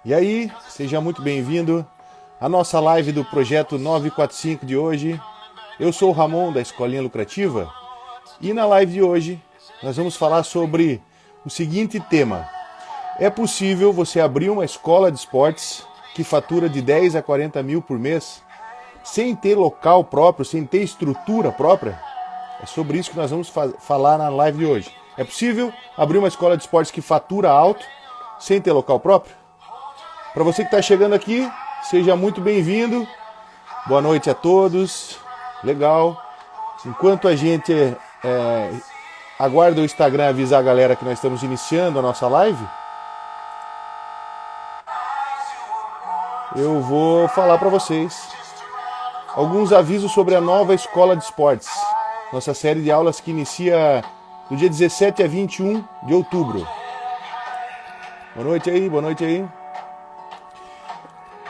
E aí, seja muito bem-vindo à nossa live do Projeto 945 de hoje. Eu sou o Ramon, da Escolinha Lucrativa, e na live de hoje nós vamos falar sobre o seguinte tema. É possível você abrir uma escola de esportes que fatura de 10 a 40 mil por mês sem ter local próprio, sem ter estrutura própria? É sobre isso que nós vamos falar na live de hoje. É possível abrir uma escola de esportes que fatura alto sem ter local próprio? Para você que está chegando aqui, seja muito bem-vindo. Boa noite a todos. Legal. Enquanto a gente aguarda o Instagram avisar a galera que nós estamos iniciando a nossa live, eu vou falar para vocês alguns avisos sobre a nova escola de esportes. Nossa série de aulas que inicia do dia 17 a 21 de outubro. Boa noite aí, boa noite aí.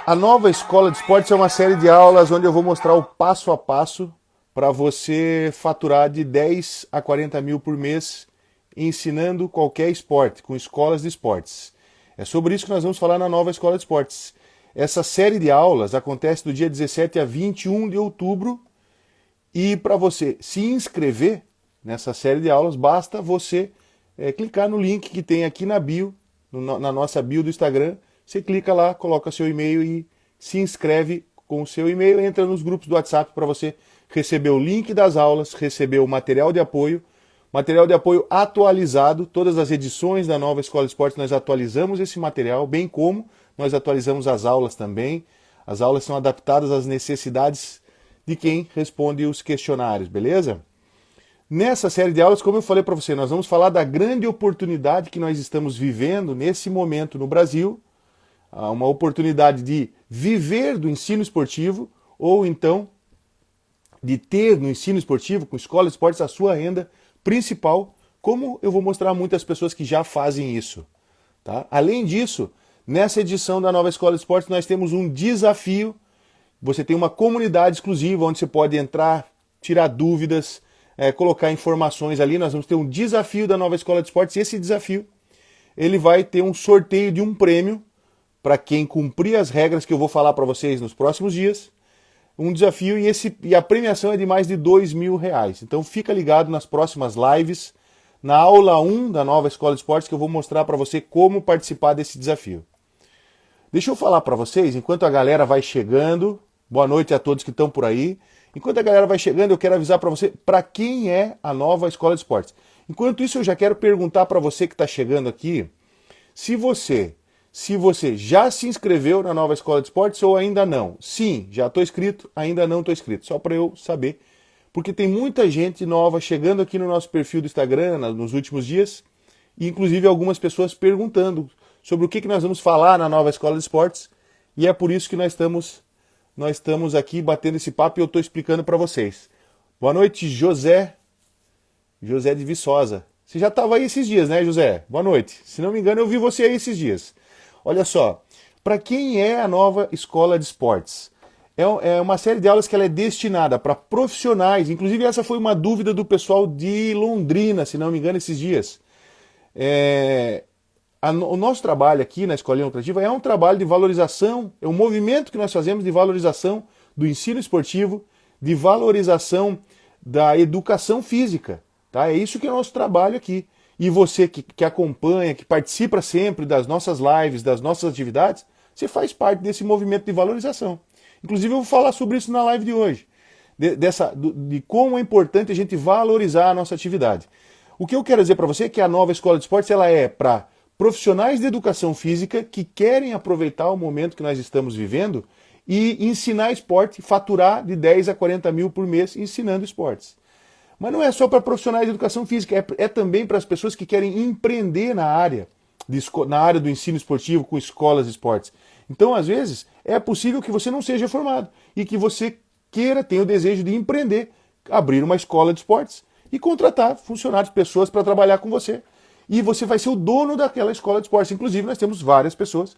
A nova escola de esportes é uma série de aulas onde eu vou mostrar o passo a passo para você faturar de 10 a 40 mil por mês ensinando qualquer esporte, com escolas de esportes. É sobre isso que nós vamos falar na nova escola de esportes. Essa série de aulas acontece do dia 17 a 21 de outubro e para você se inscrever nessa série de aulas, basta você clicar no link que tem aqui na bio, na nossa bio do Instagram. Você clica lá, coloca seu e-mail e se inscreve com o seu e-mail, entra nos grupos do WhatsApp para você receber o link das aulas, receber o material de apoio atualizado, todas as edições da nova Escola de Esportes nós atualizamos esse material, bem como nós atualizamos as aulas também. As aulas são adaptadas às necessidades de quem responde os questionários, beleza? Nessa série de aulas, como eu falei para você, nós vamos falar da grande oportunidade que nós estamos vivendo nesse momento no Brasil, uma oportunidade de viver do ensino esportivo ou então de ter no ensino esportivo, com escola de esportes, a sua renda principal, como eu vou mostrar a muitas pessoas que já fazem isso. Tá? Além disso, nessa edição da nova Escola de Esportes, nós temos um desafio. Você tem uma comunidade exclusiva onde você pode entrar, tirar dúvidas, colocar informações ali. Nós vamos ter um desafio da nova Escola de Esportes e esse desafio ele vai ter um sorteio de um prêmio para quem cumprir as regras que eu vou falar para vocês nos próximos dias. Um desafio e a premiação é de mais de R$2.000. Então fica ligado nas próximas lives, na aula 1 da nova Escola de Esportes, que eu vou mostrar para você como participar desse desafio. Deixa eu falar para vocês, enquanto a galera vai chegando, boa noite a todos que estão por aí. Enquanto a galera vai chegando, eu quero avisar para você para quem é a nova Escola de Esportes. Enquanto isso, eu já quero perguntar para você que está chegando aqui, se você já se inscreveu na nova Escola de Esportes ou ainda não. Sim, já estou inscrito, ainda não estou inscrito. Só para eu saber. Porque tem muita gente nova chegando aqui no nosso perfil do Instagram nos últimos dias. E inclusive algumas pessoas perguntando sobre o que nós vamos falar na nova Escola de Esportes. E é por isso que nós estamos aqui batendo esse papo e eu estou explicando para vocês. Boa noite, José de Viçosa. Você já estava aí esses dias, né, José? Boa noite. Se não me engano, eu vi você aí esses dias. Olha só, para quem é a nova Escola de Esportes? É uma série de aulas que ela é destinada para profissionais, inclusive essa foi uma dúvida do pessoal de Londrina, se não me engano, esses dias. O nosso trabalho aqui na Escolinha Lucrativa é um trabalho de valorização, é um movimento que nós fazemos de valorização do ensino esportivo, de valorização da educação física. Tá? É isso que é o nosso trabalho aqui. E você que acompanha, que participa sempre das nossas lives, das nossas atividades, você faz parte desse movimento de valorização. Inclusive eu vou falar sobre isso na live de hoje, de como é importante a gente valorizar a nossa atividade. O que eu quero dizer para você é que a nova Escola de Esportes ela é para profissionais de educação física que querem aproveitar o momento que nós estamos vivendo e ensinar esporte, faturar de 10 a 40 mil por mês ensinando esportes. Mas não é só para profissionais de educação física, é também para as pessoas que querem empreender na área do ensino esportivo com escolas de esportes. Então, às vezes, é possível que você não seja formado e que você tenha o desejo de empreender, abrir uma escola de esportes e contratar funcionários, pessoas para trabalhar com você. E você vai ser o dono daquela escola de esportes. Inclusive, nós temos várias pessoas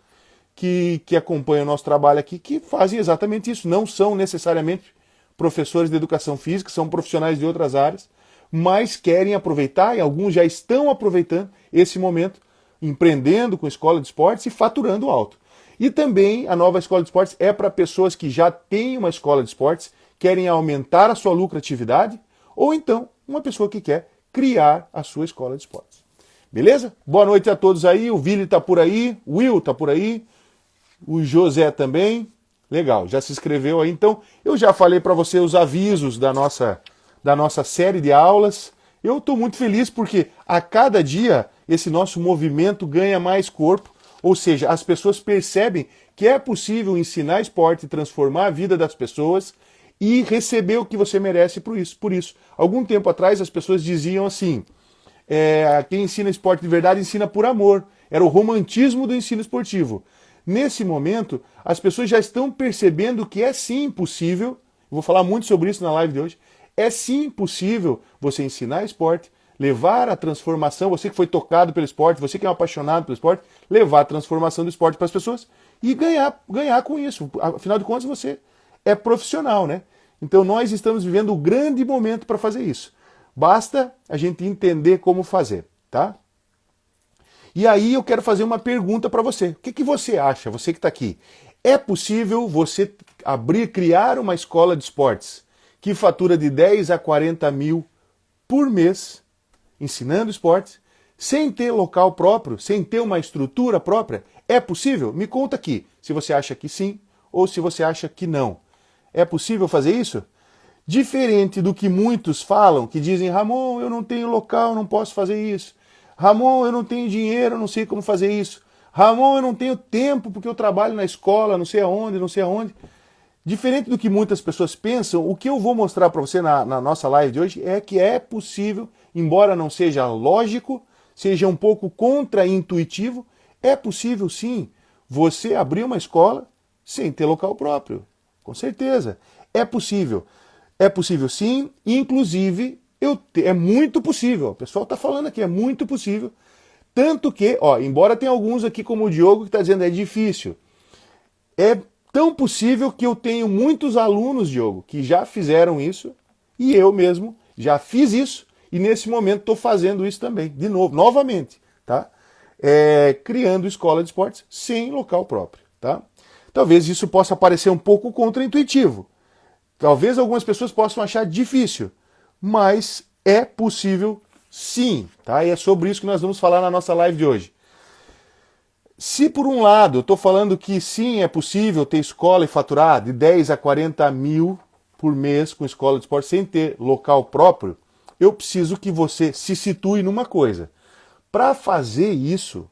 que acompanham o nosso trabalho aqui que fazem exatamente isso. Não são necessariamente professores de educação física, são profissionais de outras áreas, mas querem aproveitar, e alguns já estão aproveitando esse momento empreendendo com escola de esportes e faturando alto. E também a nova escola de esportes é para pessoas que já têm uma escola de esportes, querem aumentar a sua lucratividade, ou então uma pessoa que quer criar a sua escola de esportes. Beleza? Boa noite a todos aí, o Vili tá por aí, o Will tá por aí, o José também. Legal, já se inscreveu aí. Então, eu já falei para você os avisos da nossa série de aulas. Eu estou muito feliz porque a cada dia esse nosso movimento ganha mais corpo, ou seja, as pessoas percebem que é possível ensinar esporte, transformar a vida das pessoas e receber o que você merece por isso. Algum tempo atrás as pessoas diziam assim, quem ensina esporte de verdade ensina por amor. Era o romantismo do ensino esportivo. Nesse momento, as pessoas já estão percebendo que é sim possível, vou falar muito sobre isso na live de hoje, é sim possível você ensinar esporte, levar a transformação, você que foi tocado pelo esporte, você que é um apaixonado pelo esporte, levar a transformação do esporte para as pessoas e ganhar com isso. Afinal de contas, você é profissional, né? Então nós estamos vivendo o grande momento para fazer isso. Basta a gente entender como fazer, tá? E aí eu quero fazer uma pergunta para você. O que você acha, você que está aqui? É possível você criar uma escola de esportes que fatura de 10 a 40 mil por mês, ensinando esportes, sem ter local próprio, sem ter uma estrutura própria? É possível? Me conta aqui, se você acha que sim ou se você acha que não. É possível fazer isso? Diferente do que muitos falam, que dizem, Ramon, eu não tenho local, não posso fazer isso. Ramon, eu não tenho dinheiro, não sei como fazer isso. Ramon, eu não tenho tempo porque eu trabalho na escola, não sei aonde, não sei aonde. Diferente do que muitas pessoas pensam, o que eu vou mostrar para você na nossa live de hoje é que é possível, embora não seja lógico, seja um pouco contra-intuitivo, é possível sim você abrir uma escola sem ter local próprio. Com certeza. É possível. É possível sim, inclusive é muito possível. O pessoal está falando aqui, é muito possível. Tanto que, embora tenha alguns aqui como o Diogo que está dizendo é difícil, é tão possível que eu tenho muitos alunos, Diogo, que já fizeram isso e eu mesmo já fiz isso e nesse momento estou fazendo isso também, de novo, novamente, tá? Criando escola de esportes sem local próprio, tá? Talvez isso possa parecer um pouco contra-intuitivo. Talvez algumas pessoas possam achar difícil, mas é possível sim, tá? E é sobre isso que nós vamos falar na nossa live de hoje. Se por um lado eu estou falando que sim, é possível ter escola e faturar de 10 a 40 mil por mês com escola de esporte sem ter local próprio, eu preciso que você se situe numa coisa. Para fazer isso,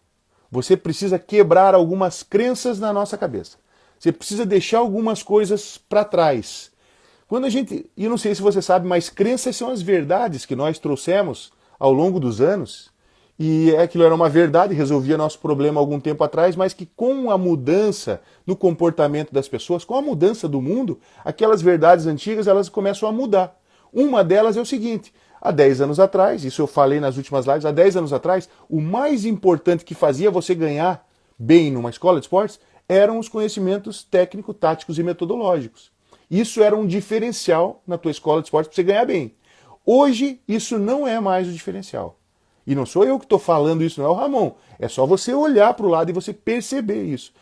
você precisa quebrar algumas crenças na nossa cabeça. Você precisa deixar algumas coisas para trás. Quando a gente, e eu não sei se você sabe, mas crenças são as verdades que nós trouxemos ao longo dos anos, e aquilo era uma verdade, resolvia nosso problema algum tempo atrás, mas que com a mudança no comportamento das pessoas, com a mudança do mundo, aquelas verdades antigas elas começam a mudar. Uma delas é o seguinte, há 10 anos atrás, isso eu falei nas últimas lives, há 10 anos atrás, o mais importante que fazia você ganhar bem numa escola de esportes eram os conhecimentos técnicos, táticos e metodológicos. Isso era um diferencial na tua escola de esportes para você ganhar bem. Hoje, isso não é mais o diferencial. E não sou eu que estou falando isso, não é o Ramon. É só você olhar para o lado e você perceber isso.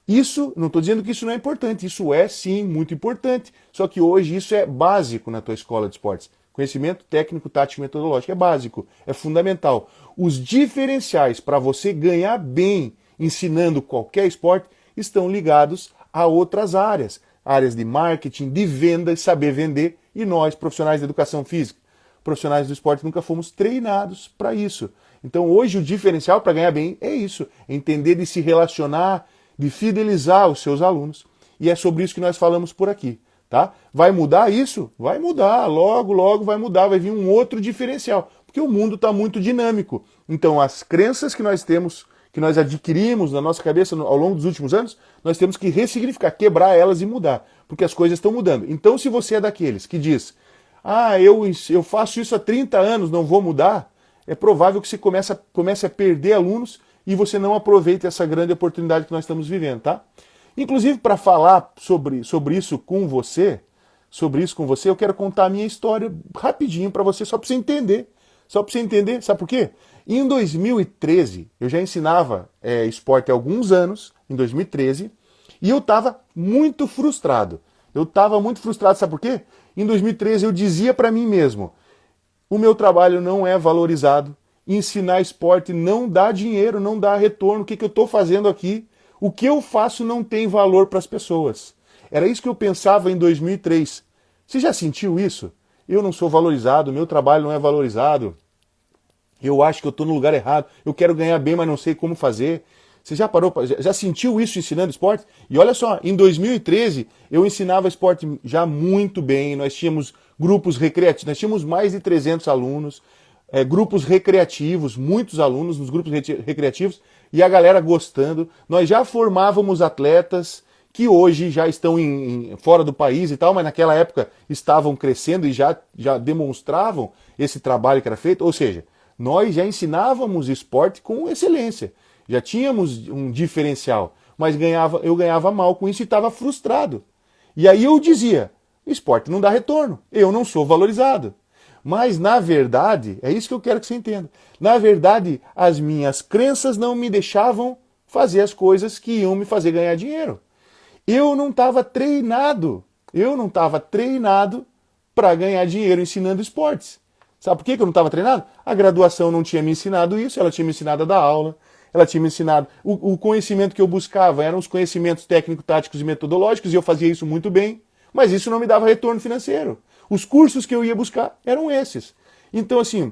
Isso, não estou dizendo que isso não é importante, isso é sim muito importante. Só que hoje isso é básico na tua escola de esportes. Conhecimento técnico, tático e metodológico é básico, é fundamental. Os diferenciais para você ganhar bem ensinando qualquer esporte estão ligados a outras áreas. Áreas de marketing, de venda, saber vender, e nós, profissionais da educação física, profissionais do esporte, nunca fomos treinados para isso. Então hoje o diferencial para ganhar bem é isso, é entender de se relacionar, de fidelizar os seus alunos. E é sobre isso que nós falamos por aqui, tá? Vai mudar isso? Vai mudar, logo vai mudar, vai vir um outro diferencial, porque o mundo está muito dinâmico. Então as crenças que nós temos, que nós adquirimos na nossa cabeça ao longo dos últimos anos, nós temos que ressignificar, quebrar elas e mudar, porque as coisas estão mudando. Então se você é daqueles que diz, eu faço isso há 30 anos, não vou mudar, é provável que você comece a perder alunos e você não aproveite essa grande oportunidade que nós estamos vivendo, tá? Inclusive, para falar sobre isso com você, eu quero contar a minha história rapidinho para você, só para você entender. Só para você entender, sabe por quê? Em 2013, eu já ensinava esporte há alguns anos, em 2013, e eu estava muito frustrado. Eu estava muito frustrado, sabe por quê? Em 2013 eu dizia para mim mesmo, o meu trabalho não é valorizado, ensinar esporte não dá dinheiro, não dá retorno, o que eu estou fazendo aqui? O que eu faço não tem valor para as pessoas. Era isso que eu pensava em 2003. Você já sentiu isso? Eu não sou valorizado, meu trabalho não é valorizado. Eu acho que eu estou no lugar errado. Eu quero ganhar bem, mas não sei como fazer. Você já parou, já sentiu isso ensinando esporte? E olha só, em 2013 eu ensinava esporte já muito bem. Nós tínhamos grupos recreativos, nós tínhamos mais de 300 alunos, grupos recreativos, muitos alunos nos grupos recreativos e a galera gostando. Nós já formávamos atletas que hoje já estão fora do país e tal, mas naquela época estavam crescendo e já demonstravam esse trabalho que era feito. Ou seja, nós já ensinávamos esporte com excelência, já tínhamos um diferencial, mas eu ganhava mal com isso e estava frustrado. E aí eu dizia, esporte não dá retorno, eu não sou valorizado. Mas na verdade, é isso que eu quero que você entenda, na verdade as minhas crenças não me deixavam fazer as coisas que iam me fazer ganhar dinheiro. Eu não estava treinado para ganhar dinheiro ensinando esportes. Sabe por que eu não estava treinado? A graduação não tinha me ensinado isso, ela tinha me ensinado a dar aula, ela tinha me ensinado... O conhecimento que eu buscava eram os conhecimentos técnico-táticos e metodológicos, e eu fazia isso muito bem, mas isso não me dava retorno financeiro. Os cursos que eu ia buscar eram esses. Então, assim,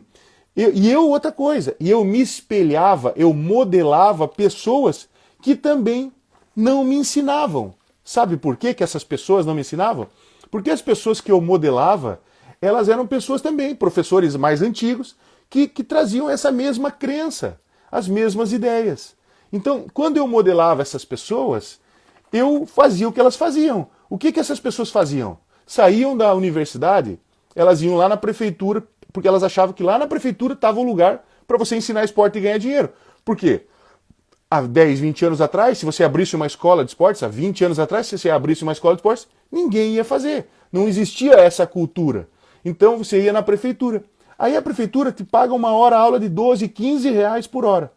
outra coisa, eu me espelhava, eu modelava pessoas que também não me ensinavam. Sabe por que essas pessoas não me ensinavam? Porque as pessoas que eu modelava, elas eram pessoas também, professores mais antigos, que traziam essa mesma crença, as mesmas ideias. Então, quando eu modelava essas pessoas, eu fazia o que elas faziam. O que essas pessoas faziam? Saíam da universidade, elas iam lá na prefeitura, porque elas achavam que lá na prefeitura estava o lugar para você ensinar esporte e ganhar dinheiro. Por quê? Há 10, 20 anos atrás, se você abrisse uma escola de esportes, há 20 anos atrás, se você abrisse uma escola de esportes, ninguém ia fazer. Não existia essa cultura. Então você ia na prefeitura. Aí a prefeitura te paga uma hora-aula de 12, 15 reais por hora.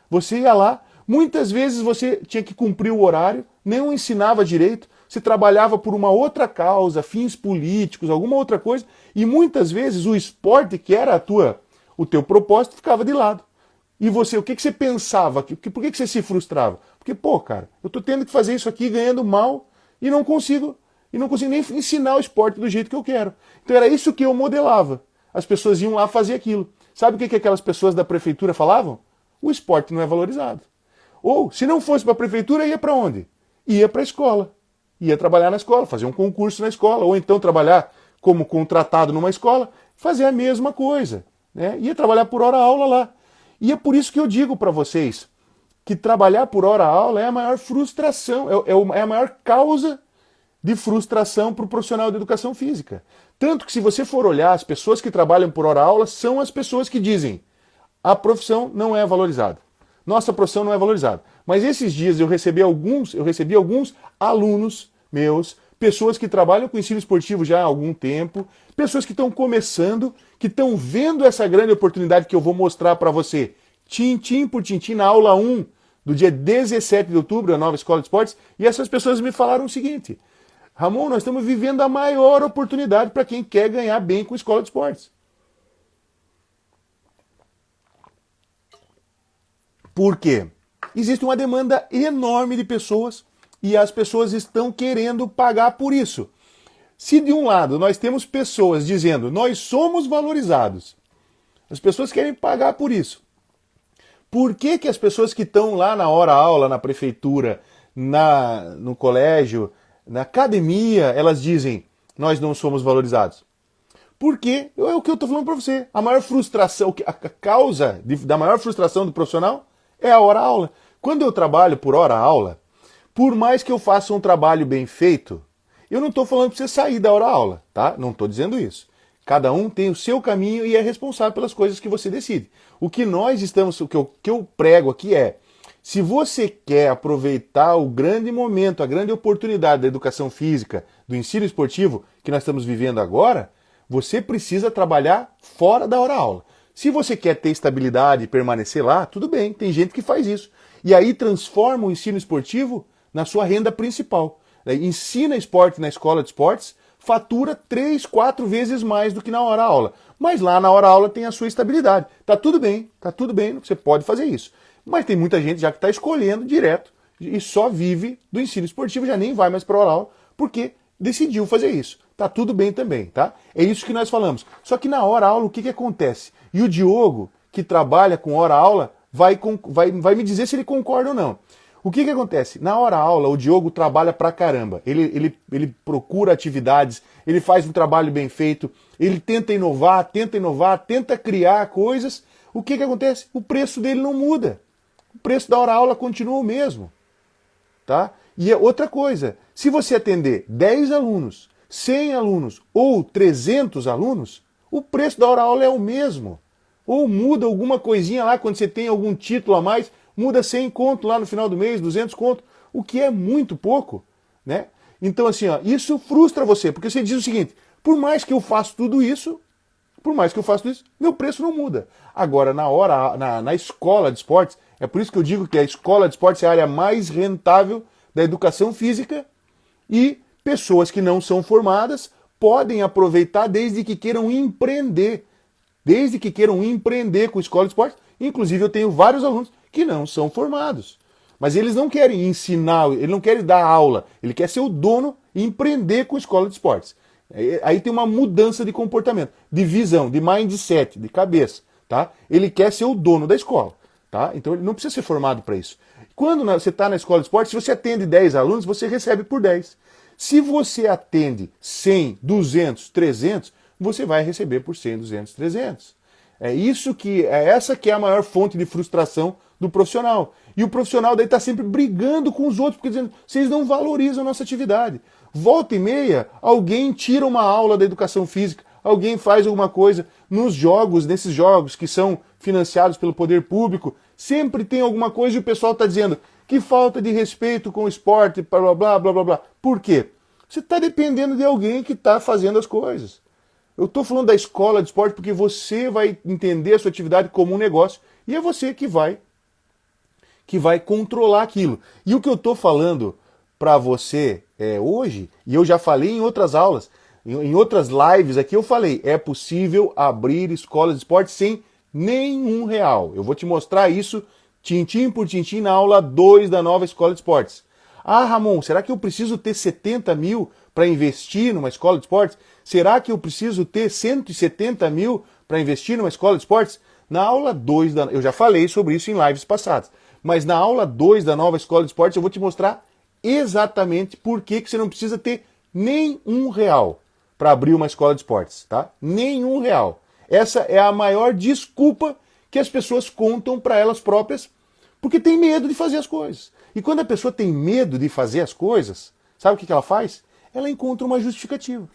Você ia lá, muitas vezes você tinha que cumprir o horário, não ensinava direito, você trabalhava por uma outra causa, fins políticos, alguma outra coisa, e muitas vezes o esporte, que era o teu propósito, ficava de lado. E você, o que você pensava? Por que você se frustrava? Porque, pô, cara, eu tô tendo que fazer isso aqui ganhando mal e não consigo nem ensinar o esporte do jeito que eu quero. Então era isso que eu modelava. As pessoas iam lá fazer aquilo. Sabe o que aquelas pessoas da prefeitura falavam? O esporte não é valorizado. Ou, se não fosse para a prefeitura, ia para onde? Ia para a escola. Ia trabalhar na escola, fazer um concurso na escola, ou então trabalhar como contratado numa escola, fazer a mesma coisa. Né? Ia trabalhar por hora-aula lá. E é por isso que eu digo para vocês que trabalhar por hora-aula é a maior frustração, é a maior causa de frustração para o profissional de educação física. Tanto que se você for olhar, as pessoas que trabalham por hora-aula são as pessoas que dizem a profissão não é valorizada. Nossa profissão não é valorizada. Mas esses dias eu recebi alguns alunos meus, pessoas que trabalham com ensino esportivo já há algum tempo, pessoas que estão começando, que estão vendo essa grande oportunidade que eu vou mostrar para você, tintim por tintim, na aula 1 do dia 17 de outubro, a nova Escola de Esportes, e essas pessoas me falaram o seguinte: Ramon, nós estamos vivendo a maior oportunidade para quem quer ganhar bem com a Escola de Esportes. Por quê? Existe uma demanda enorme de pessoas e as pessoas estão querendo pagar por isso. Se de um lado nós temos pessoas dizendo nós somos valorizados, as pessoas querem pagar por isso. Por que as pessoas que estão lá na hora-aula, na prefeitura, no colégio, na academia, elas dizem nós não somos valorizados? Porque é o que eu estou falando para você. A maior frustração, a causa da maior frustração do profissional é a hora-aula. Quando eu trabalho por hora-aula, por mais que eu faça um trabalho bem feito, eu não estou falando para você sair da hora-aula, tá? Não estou dizendo isso. Cada um tem o seu caminho e é responsável pelas coisas que você decide. O que eu prego aqui é, se você quer aproveitar o grande momento, a grande oportunidade da educação física, do ensino esportivo que nós estamos vivendo agora, você precisa trabalhar fora da hora-aula. Se você quer ter estabilidade e permanecer lá, tudo bem, tem gente que faz isso. E aí transforma o ensino esportivo na sua renda principal. Ensina esporte na escola de esportes, fatura 3, 4 vezes mais do que na hora aula. Mas lá na hora aula tem a sua estabilidade. Tá tudo bem, você pode fazer isso. Mas tem muita gente já que está escolhendo direto e só vive do ensino esportivo, já nem vai mais para a hora aula, porque decidiu fazer isso. Tá tudo bem também, tá? É isso que nós falamos. Só que na hora aula o que acontece? E o Diogo, que trabalha com hora aula, vai me dizer se ele concorda ou não. O que acontece? Na hora aula, o Diogo trabalha pra caramba. Ele procura atividades, ele faz um trabalho bem feito, ele tenta inovar, tenta criar coisas. O que acontece? O preço dele não muda. O preço da hora aula continua o mesmo. Tá? E outra coisa, se você atender 10 alunos, 100 alunos ou 300 alunos, o preço da hora aula é o mesmo. Ou muda alguma coisinha lá quando você tem algum título a mais, muda 100 conto lá no final do mês, 200 conto, o que é muito pouco, né? Então assim, ó, isso frustra você, porque você diz o seguinte, por mais que eu faça tudo isso, meu preço não muda. Agora, na escola de esportes, é por isso que eu digo que a escola de esportes é a área mais rentável da educação física e pessoas que não são formadas podem aproveitar desde que queiram empreender. Desde que queiram empreender com escola de esportes. Inclusive eu tenho vários alunos que não são formados. Mas eles não querem ensinar, ele não quer dar aula, ele quer ser o dono e empreender com escola de esportes. Aí tem uma mudança de comportamento, de visão, de mindset, de cabeça. Tá? Ele quer ser o dono da escola. Tá? Então ele não precisa ser formado para isso. Quando você está na escola de esportes, se você atende 10 alunos, você recebe por 10. Se você atende 100, 200, 300, você vai receber por 100, 200, 300. Essa que é a maior fonte de frustração do profissional. E o profissional daí está sempre brigando com os outros, porque dizendo, vocês não valorizam a nossa atividade. Volta e meia, alguém tira uma aula da educação física, alguém faz alguma coisa nos jogos, nesses jogos que são financiados pelo poder público, sempre tem alguma coisa e o pessoal está dizendo que falta de respeito com o esporte, blá, blá, blá, blá, blá, blá. Por quê? Você está dependendo de alguém que está fazendo as coisas. Eu estou falando da escola de esporte porque você vai entender a sua atividade como um negócio e é você que vai controlar aquilo. E o que eu estou falando para você hoje, e eu já falei em outras aulas, em outras lives aqui eu falei, é possível abrir escolas de esporte sem nenhum real. Eu vou te mostrar isso tintim por tintim na aula 2 da nova escola de esportes. Ah, Ramon, será que eu preciso ter 70 mil para investir numa escola de esportes? Será que eu preciso ter 170 mil para investir numa escola de esportes? Na aula 2, eu já falei sobre isso em lives passadas, mas na aula 2 da nova escola de esportes eu vou te mostrar exatamente por que você não precisa ter nenhum real para abrir uma escola de esportes, tá? Nenhum real. Essa é a maior desculpa que as pessoas contam para elas próprias, porque tem medo de fazer as coisas. E quando a pessoa tem medo de fazer as coisas, sabe o que ela faz? Ela encontra uma justificativa.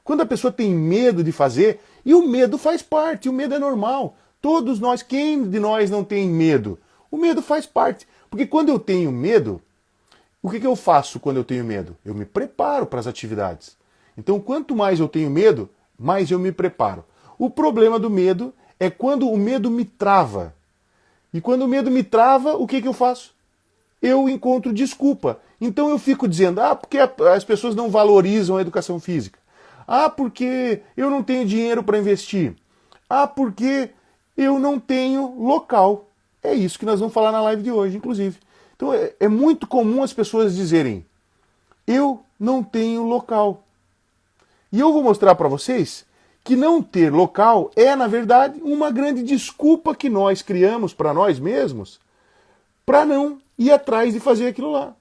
Quando a pessoa tem medo de fazer, e o medo faz parte, o medo é normal. Todos nós, quem de nós não tem medo? O medo faz parte. Porque quando eu tenho medo, o que eu faço quando eu tenho medo? Eu me preparo para as atividades. Então, quanto mais eu tenho medo, mais eu me preparo. O problema do medo é quando o medo me trava. E quando o medo me trava, o que eu faço? Eu encontro desculpa. Então eu fico dizendo, porque as pessoas não valorizam a educação física. Porque eu não tenho dinheiro para investir. Porque eu não tenho local. É isso que nós vamos falar na live de hoje, inclusive. Então é muito comum as pessoas dizerem, eu não tenho local. E eu vou mostrar para vocês que não ter local é, na verdade, uma grande desculpa que nós criamos para nós mesmos para não ir atrás de fazer aquilo lá.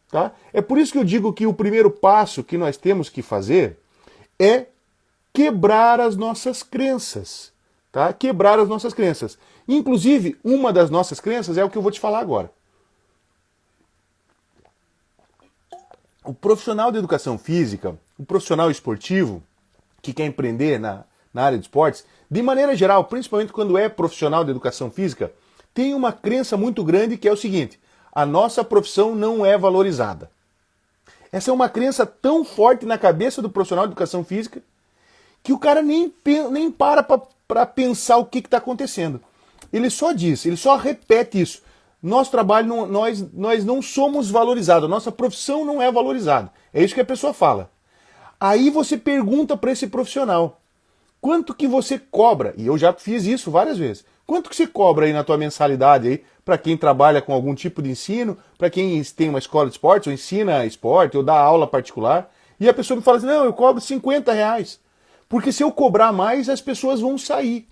Tá? É por isso que eu digo que o primeiro passo que nós temos que fazer é quebrar as nossas crenças. Tá? Quebrar as nossas crenças. Inclusive, uma das nossas crenças é o que eu vou te falar agora. O profissional de educação física, o profissional esportivo, que quer empreender na área de esportes, de maneira geral, principalmente quando é profissional de educação física, tem uma crença muito grande que é o seguinte, a nossa profissão não é valorizada. Essa é uma crença tão forte na cabeça do profissional de educação física que o cara nem para para pensar o que está acontecendo. Ele só diz, ele só repete isso. Nosso trabalho, nós não somos valorizados, a nossa profissão não é valorizada. É isso que a pessoa fala. Aí você pergunta para esse profissional, quanto que você cobra? E eu já fiz isso várias vezes. Quanto que você cobra aí na tua mensalidade aí para quem trabalha com algum tipo de ensino, para quem tem uma escola de esportes, ou ensina esporte, ou dá aula particular? E a pessoa me fala assim, não, eu cobro R$ 50. Porque se eu cobrar mais, as pessoas vão sair.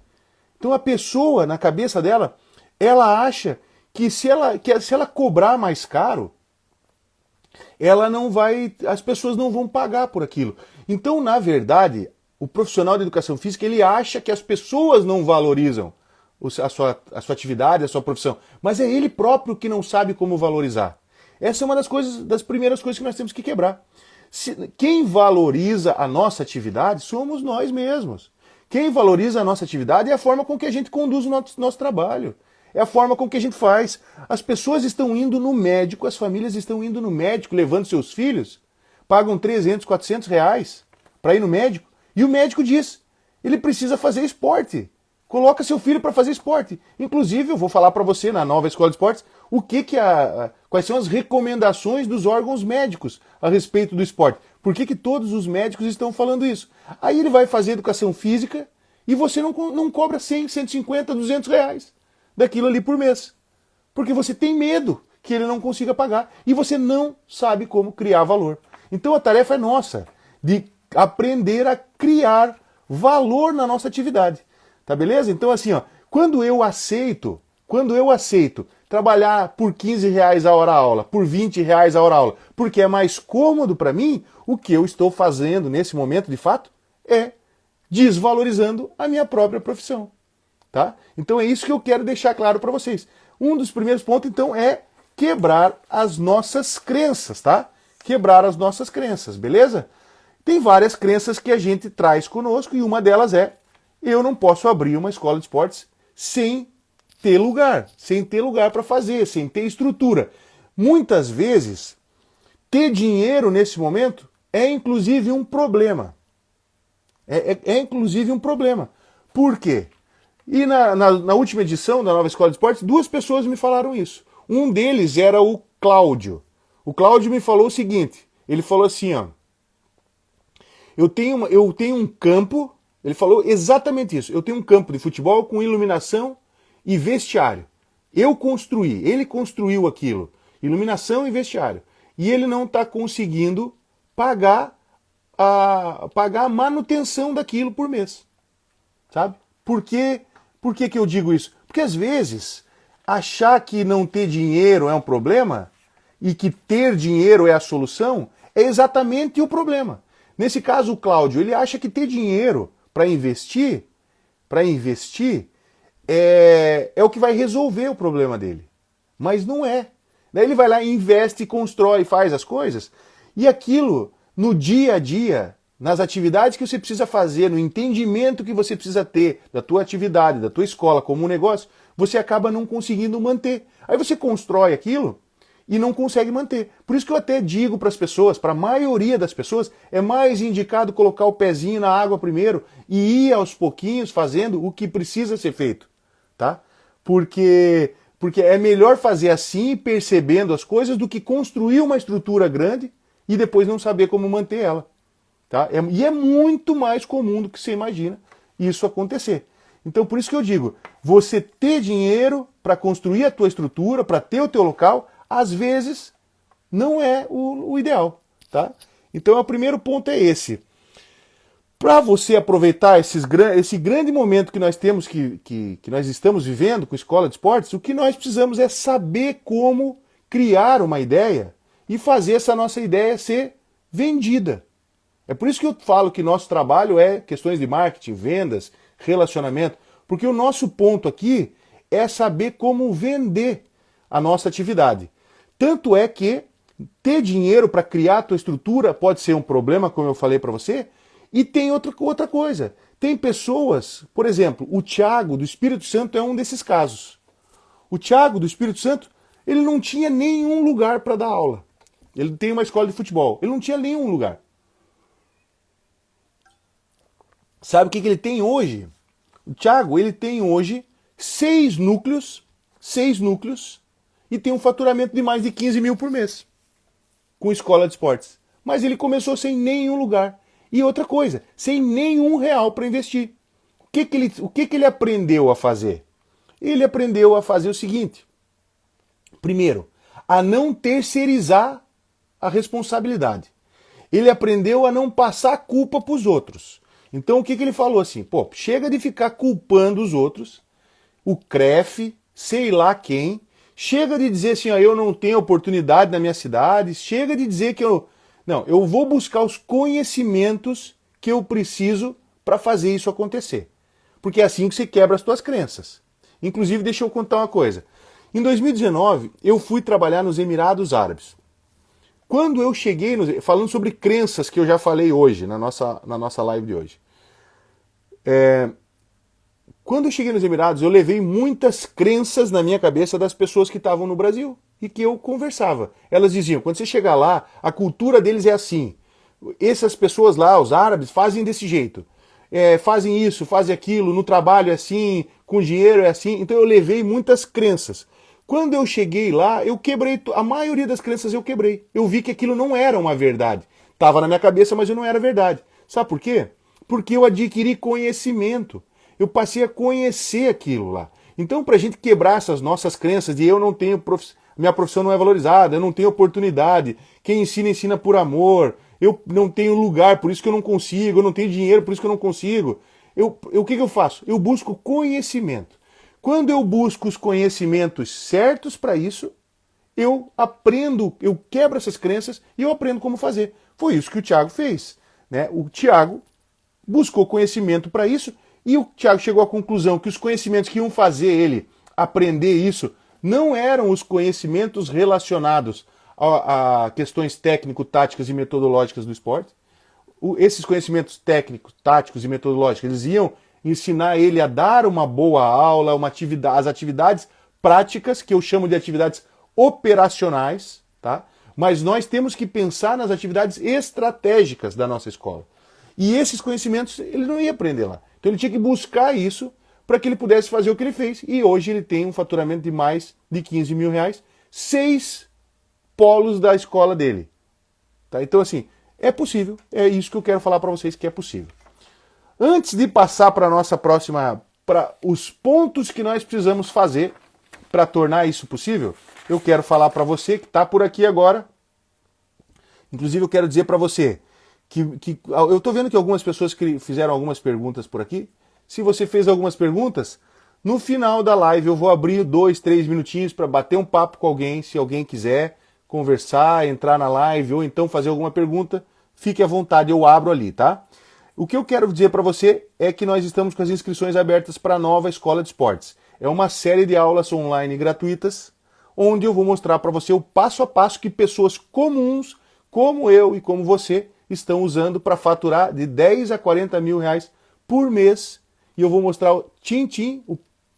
Então a pessoa, na cabeça dela, ela acha que se ela cobrar mais caro, ela não vai, as pessoas não vão pagar por aquilo. Então, na verdade, o profissional de educação física, ele acha que as pessoas não valorizam a sua atividade, a sua profissão, mas é ele próprio que não sabe como valorizar. Essa é uma das primeiras coisas que nós temos que quebrar. Quem valoriza a nossa atividade somos nós mesmos. Quem valoriza a nossa atividade é a forma com que a gente conduz o nosso trabalho. É a forma com que a gente faz. As pessoas estão indo no médico, as famílias estão indo no médico, levando seus filhos, pagam 300, 400 reais para ir no médico, e o médico diz, ele precisa fazer esporte. Coloca seu filho para fazer esporte. Inclusive, eu vou falar para você, na nova escola de esportes, quais são as recomendações dos órgãos médicos a respeito do esporte. Por que todos os médicos estão falando isso? Aí ele vai fazer educação física e você não cobra 100, 150, 200 reais daquilo ali por mês. Porque você tem medo que ele não consiga pagar e você não sabe como criar valor. Então a tarefa é nossa, de aprender a criar valor na nossa atividade. Tá beleza? Então assim, ó, quando eu aceito trabalhar por 15 reais a hora aula, por 20 reais a hora aula, porque é mais cômodo para mim, o que eu estou fazendo nesse momento, de fato, é desvalorizando a minha própria profissão. Tá? Então é isso que eu quero deixar claro para vocês. Um dos primeiros pontos, então, é quebrar as nossas crenças, tá? Quebrar as nossas crenças, beleza? Tem várias crenças que a gente traz conosco e uma delas é: eu não posso abrir uma escola de esportes sem ter lugar para fazer, sem ter estrutura. Muitas vezes, ter dinheiro nesse momento é inclusive um problema. É inclusive um problema. Por quê? E na última edição da Nova Escola de Esportes, 2 pessoas me falaram isso. Um deles era o Cláudio. O Cláudio me falou o seguinte, ele falou assim, ó, eu tenho um campo, ele falou exatamente isso, eu tenho um campo de futebol com iluminação e vestiário. Ele construiu aquilo, iluminação e vestiário. E ele não está conseguindo pagar a manutenção daquilo por mês. Sabe? Por que eu digo isso? Porque às vezes, achar que não ter dinheiro é um problema e que ter dinheiro é a solução é exatamente o problema. Nesse caso, o Cláudio, ele acha que ter dinheiro para investir é o que vai resolver o problema dele. Mas não é. Daí ele vai lá, investe, constrói, faz as coisas, e aquilo, no dia a dia, nas atividades que você precisa fazer, no entendimento que você precisa ter da tua atividade, da tua escola como um negócio, você acaba não conseguindo manter. Aí você constrói aquilo e não consegue manter. Por isso que eu até digo para as pessoas, para a maioria das pessoas, é mais indicado colocar o pezinho na água primeiro e ir aos pouquinhos fazendo o que precisa ser feito, tá? Porque é melhor fazer assim, percebendo as coisas, do que construir uma estrutura grande e depois não saber como manter ela. Tá? E é muito mais comum do que você imagina isso acontecer. Então por isso que eu digo, você ter dinheiro para construir a tua estrutura, para ter o teu local, às vezes não é o ideal. Tá? Então o primeiro ponto é esse. Para você aproveitar esse grande momento que nós temos, que nós estamos vivendo com a escola de esportes, o que nós precisamos é saber como criar uma ideia e fazer essa nossa ideia ser vendida. É por isso que eu falo que nosso trabalho é questões de marketing, vendas, relacionamento, porque o nosso ponto aqui é saber como vender a nossa atividade. Tanto é que ter dinheiro para criar a tua estrutura pode ser um problema, como eu falei para você, e tem outra coisa. Tem pessoas, por exemplo, o Tiago do Espírito Santo é um desses casos. O Tiago do Espírito Santo, ele não tinha nenhum lugar para dar aula. Ele tem uma escola de futebol, ele não tinha nenhum lugar. Sabe o que ele tem hoje? O Thiago, ele tem hoje 6 núcleos, e tem um faturamento de mais de 15 mil por mês com escola de esportes. Mas ele começou sem nenhum lugar. E outra coisa, sem nenhum real para investir. O que ele aprendeu a fazer? Ele aprendeu a fazer o seguinte. Primeiro, a não terceirizar a responsabilidade. Ele aprendeu a não passar culpa para os outros. Então o que ele falou assim? Pô, chega de ficar culpando os outros, o CREF, sei lá quem, chega de dizer assim, ó, eu não tenho oportunidade na minha cidade, chega de dizer que eu... Não, eu vou buscar os conhecimentos que eu preciso para fazer isso acontecer. Porque é assim que você quebra as suas crenças. Inclusive, deixa eu contar uma coisa. Em 2019, eu fui trabalhar nos Emirados Árabes. Quando eu cheguei, falando sobre crenças que eu já falei hoje, na nossa live de hoje. Quando eu cheguei nos Emirados, eu levei muitas crenças na minha cabeça das pessoas que estavam no Brasil e que eu conversava. Elas diziam, quando você chegar lá, a cultura deles é assim. Essas pessoas lá, os árabes, fazem desse jeito. Fazem isso, fazem aquilo, no trabalho é assim, com dinheiro é assim. Então eu levei muitas crenças. Quando eu cheguei lá, eu quebrei, a maioria das crenças eu quebrei. Eu vi que aquilo não era uma verdade. Estava na minha cabeça, mas não era verdade. Sabe por quê? Porque eu adquiri conhecimento. Eu passei a conhecer aquilo lá. Então, para a gente quebrar essas nossas crenças de eu não tenho minha profissão não é valorizada, eu não tenho oportunidade, quem ensina, ensina por amor, eu não tenho lugar, por isso que eu não consigo, eu não tenho dinheiro, por isso que eu não consigo. O que eu faço? Eu busco conhecimento. Quando eu busco os conhecimentos certos para isso, eu aprendo, eu quebro essas crenças e eu aprendo como fazer. Foi isso que o Thiago fez. Né? O Thiago buscou conhecimento para isso e o Thiago chegou à conclusão que os conhecimentos que iam fazer ele aprender isso não eram os conhecimentos relacionados a questões técnico-táticas e metodológicas do esporte. Esses conhecimentos técnicos, táticos e metodológicos, eles iam ensinar ele a dar uma boa aula, as atividades práticas, que eu chamo de atividades operacionais, tá? Mas nós temos que pensar nas atividades estratégicas da nossa escola. E esses conhecimentos ele não ia aprender lá. Então ele tinha que buscar isso para que ele pudesse fazer o que ele fez. E hoje ele tem um faturamento de mais de 15 mil reais, 6 polos da escola dele. Tá? Então assim, é possível, é isso que eu quero falar para vocês que é possível. Antes de passar para a nossa próxima, para os pontos que nós precisamos fazer para tornar isso possível, eu quero falar para você que está por aqui agora. Inclusive eu quero dizer para você que eu estou vendo que algumas pessoas fizeram algumas perguntas por aqui. Se você fez algumas perguntas, no final da live eu vou abrir 2, 3 minutinhos para bater um papo com alguém, se alguém quiser conversar, entrar na live ou então fazer alguma pergunta, fique à vontade, eu abro ali, tá? O que eu quero dizer para você é que nós estamos com as inscrições abertas para a nova Escola de Esportes. É uma série de aulas online gratuitas, onde eu vou mostrar para você o passo a passo que pessoas comuns, como eu e como você, estão usando para faturar de 10 a 40 mil reais por mês. E eu vou mostrar tintim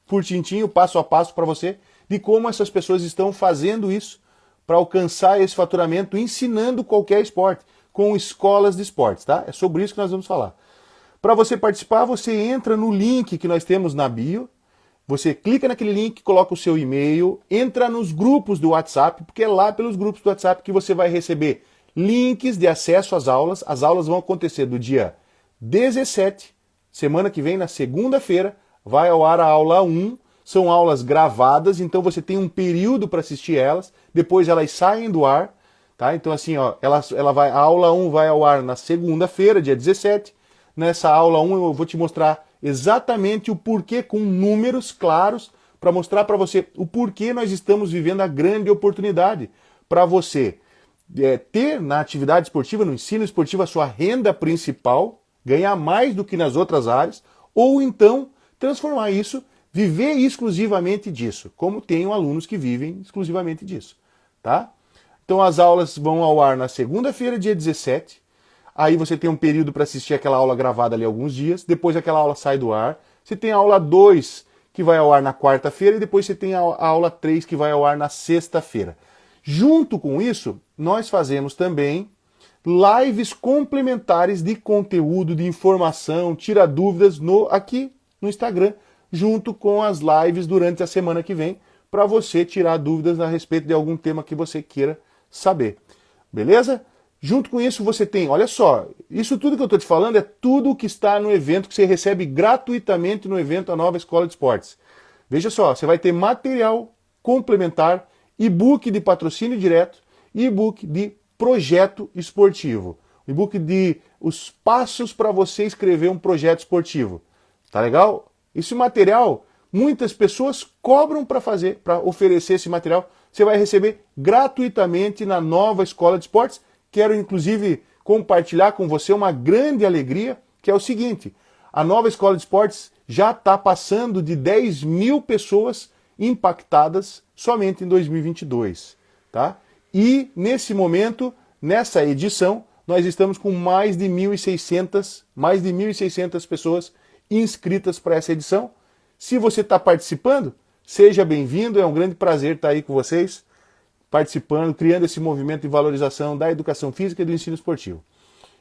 por tintim, o passo a passo para você, de como essas pessoas estão fazendo isso para alcançar esse faturamento, ensinando qualquer esporte, com escolas de esportes, tá? É sobre isso que nós vamos falar. Para você participar, você entra no link que nós temos na bio, você clica naquele link, coloca o seu e-mail, entra nos grupos do WhatsApp, porque é lá pelos grupos do WhatsApp que você vai receber links de acesso às aulas. As aulas vão acontecer do dia 17, semana que vem, na segunda-feira, vai ao ar a aula 1, são aulas gravadas, então você tem um período para assistir elas, depois elas saem do ar. Tá? Então assim, ó, a aula 1 vai ao ar na segunda-feira, dia 17. Nessa aula 1 eu vou te mostrar exatamente o porquê com números claros para mostrar para você o porquê nós estamos vivendo a grande oportunidade para você ter na atividade esportiva, no ensino esportivo, a sua renda principal, ganhar mais do que nas outras áreas, ou então transformar isso, viver exclusivamente disso, como tenho alunos que vivem exclusivamente disso. Tá? Então as aulas vão ao ar na segunda-feira, dia 17. Aí você tem um período para assistir aquela aula gravada ali alguns dias. Depois aquela aula sai do ar. Você tem a aula 2 que vai ao ar na quarta-feira e depois você tem a aula 3 que vai ao ar na sexta-feira. Junto com isso, nós fazemos também lives complementares de conteúdo, de informação, tira dúvidas aqui no Instagram, junto com as lives durante a semana que vem, para você tirar dúvidas a respeito de algum tema que você queira saber. Beleza? Junto com isso você tem, olha só, isso tudo que eu estou te falando é tudo o que está no evento, que você recebe gratuitamente no evento A Nova Escola de Esportes. Veja só, você vai ter material complementar, e-book de patrocínio direto, e-book de projeto esportivo, e-book de os passos para você escrever um projeto esportivo. Tá legal? Esse material, muitas pessoas cobram para fazer, para oferecer esse material. Você vai receber gratuitamente na Nova Escola de Esportes. Quero, inclusive, compartilhar com você uma grande alegria, que é o seguinte: a Nova Escola de Esportes já está passando de 10 mil pessoas impactadas somente em 2022. Tá? E, nesse momento, nessa edição, nós estamos com mais de 1.600 pessoas inscritas para essa edição. Se você está participando, seja bem-vindo, é um grande prazer estar aí com vocês, participando, criando esse movimento de valorização da educação física e do ensino esportivo.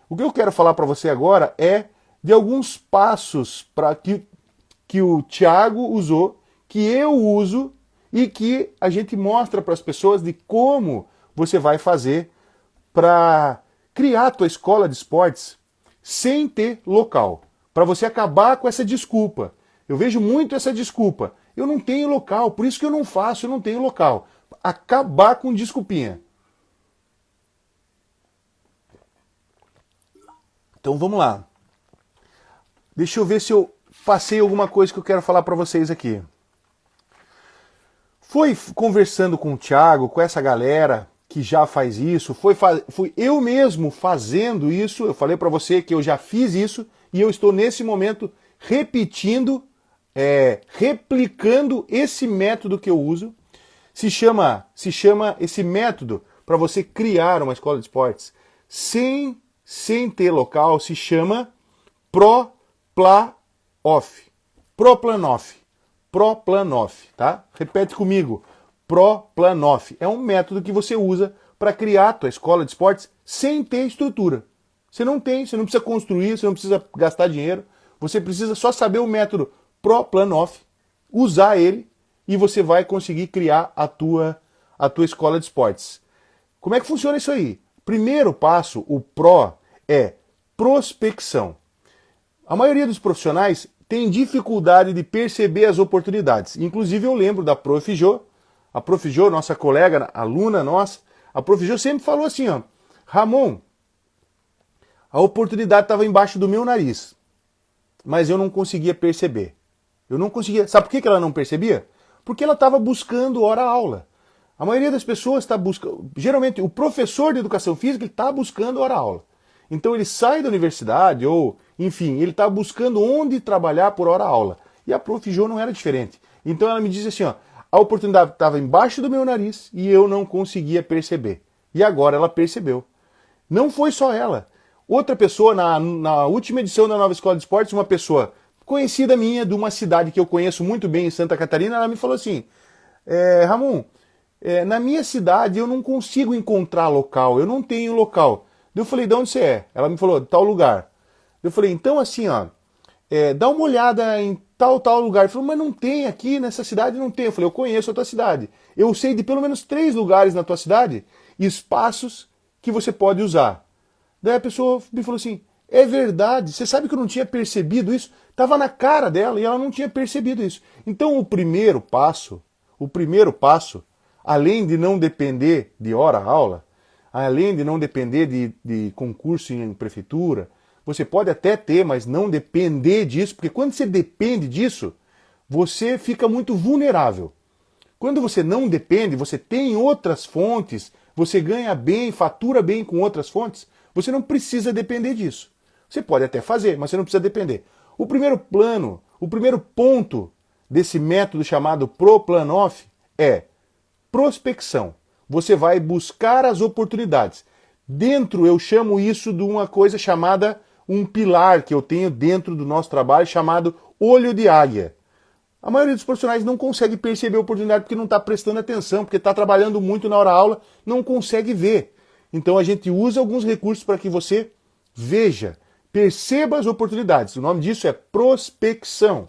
O que eu quero falar para você agora é de alguns passos para que o Thiago usou, que eu uso e que a gente mostra para as pessoas de como você vai fazer para criar a tua escola de esportes sem ter local. Para você acabar com essa desculpa. Eu vejo muito essa desculpa. Eu não tenho local, por isso que eu não faço, eu não tenho local. Acabar com desculpinha. Então vamos lá. Deixa eu ver se eu passei alguma coisa que eu quero falar para vocês aqui. Foi conversando com o Thiago, com essa galera que já faz isso, fui eu mesmo fazendo isso, eu falei para você que eu já fiz isso e eu estou nesse momento repetindo, replicando esse método que eu uso. Se chama esse método para você criar uma escola de esportes sem ter local, se chama ProPlan-Off. ProPlan-Off, tá? Repete comigo. ProPlan-Off. É um método que você usa para criar a tua escola de esportes sem ter estrutura. Você não precisa construir, você não precisa gastar dinheiro, você precisa só saber o método ProPlan-Off, usar ele e você vai conseguir criar a tua escola de esportes. Como é que funciona isso aí? Primeiro passo, o PRO, é prospecção. A maioria dos profissionais tem dificuldade de perceber as oportunidades. Inclusive eu lembro da Prof. Jô, a Prof. Jô, nossa colega, aluna nossa, a Prof. Jô sempre falou assim, ó, Ramon, a oportunidade estava embaixo do meu nariz, mas eu não conseguia perceber. Eu não conseguia. Sabe por que ela não percebia? Porque ela estava buscando hora-aula. A maioria das pessoas está buscando... Geralmente, o professor de educação física está buscando hora-aula. Então ele sai da universidade, ou, enfim, ele está buscando onde trabalhar por hora-aula. E a Prof. Jô não era diferente. Então ela me disse assim, ó, a oportunidade estava embaixo do meu nariz e eu não conseguia perceber. E agora ela percebeu. Não foi só ela. Outra pessoa, na última edição da Nova Escola de Esportes, uma pessoa conhecida minha, de uma cidade que eu conheço muito bem, em Santa Catarina, ela me falou assim, Ramon, na minha cidade eu não consigo encontrar local, eu não tenho local. Eu falei, de onde você é? Ela me falou, de tal lugar. Eu falei, então assim, ó, dá uma olhada em tal lugar. Ele falou, mas não tem aqui nessa cidade, não tem. Eu falei, eu conheço a tua cidade. Eu sei de pelo menos 3 lugares na tua cidade, espaços que você pode usar. Daí a pessoa me falou assim, é verdade, você sabe que eu não tinha percebido isso? Estava na cara dela e ela não tinha percebido isso. Então o primeiro passo, além de não depender de hora-aula, além de não depender de concurso em prefeitura, você pode até ter, mas não depender disso, porque quando você depende disso, você fica muito vulnerável. Quando você não depende, você tem outras fontes, você ganha bem, fatura bem com outras fontes, você não precisa depender disso. Você pode até fazer, mas você não precisa depender. O primeiro ponto desse método chamado ProPlan-Off é prospecção. Você vai buscar as oportunidades. Dentro, eu chamo isso de uma coisa chamada, um pilar que eu tenho dentro do nosso trabalho chamado olho de águia. A maioria dos profissionais não consegue perceber a oportunidade porque não está prestando atenção, porque está trabalhando muito na hora-aula, não consegue ver. Então a gente usa alguns recursos para que você veja, perceba as oportunidades. O nome disso é prospecção.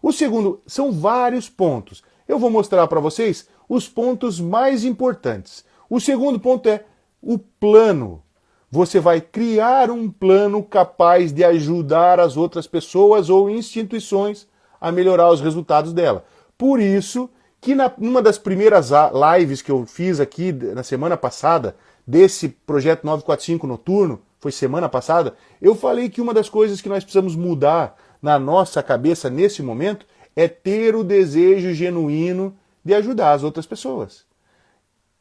O segundo, são vários pontos. Eu vou mostrar para vocês os pontos mais importantes. O segundo ponto é o plano. Você vai criar um plano capaz de ajudar as outras pessoas ou instituições a melhorar os resultados dela. Por isso que numa das primeiras lives que eu fiz aqui na semana passada, desse projeto 945 noturno, foi semana passada, eu falei que uma das coisas que nós precisamos mudar na nossa cabeça nesse momento é ter o desejo genuíno de ajudar as outras pessoas.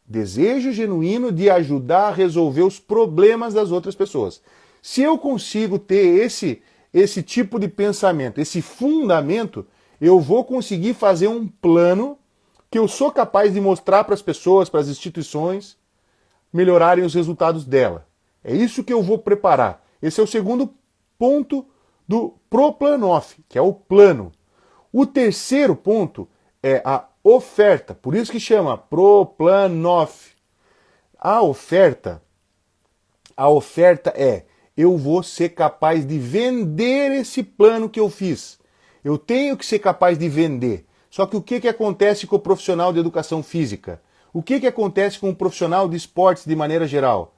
Desejo genuíno de ajudar a resolver os problemas das outras pessoas. Se eu consigo ter esse tipo de pensamento, esse fundamento, eu vou conseguir fazer um plano que eu sou capaz de mostrar para as pessoas, para as instituições, melhorarem os resultados dela. É isso que eu vou preparar. Esse é o segundo ponto do ProPlanoff, que é o plano. O terceiro ponto é a oferta, por isso que chama ProPlanoff. A oferta é, eu vou ser capaz de vender esse plano que eu fiz. Eu tenho que ser capaz de vender. Só que o que acontece com o profissional de educação física? O que acontece com o profissional de esportes de maneira geral?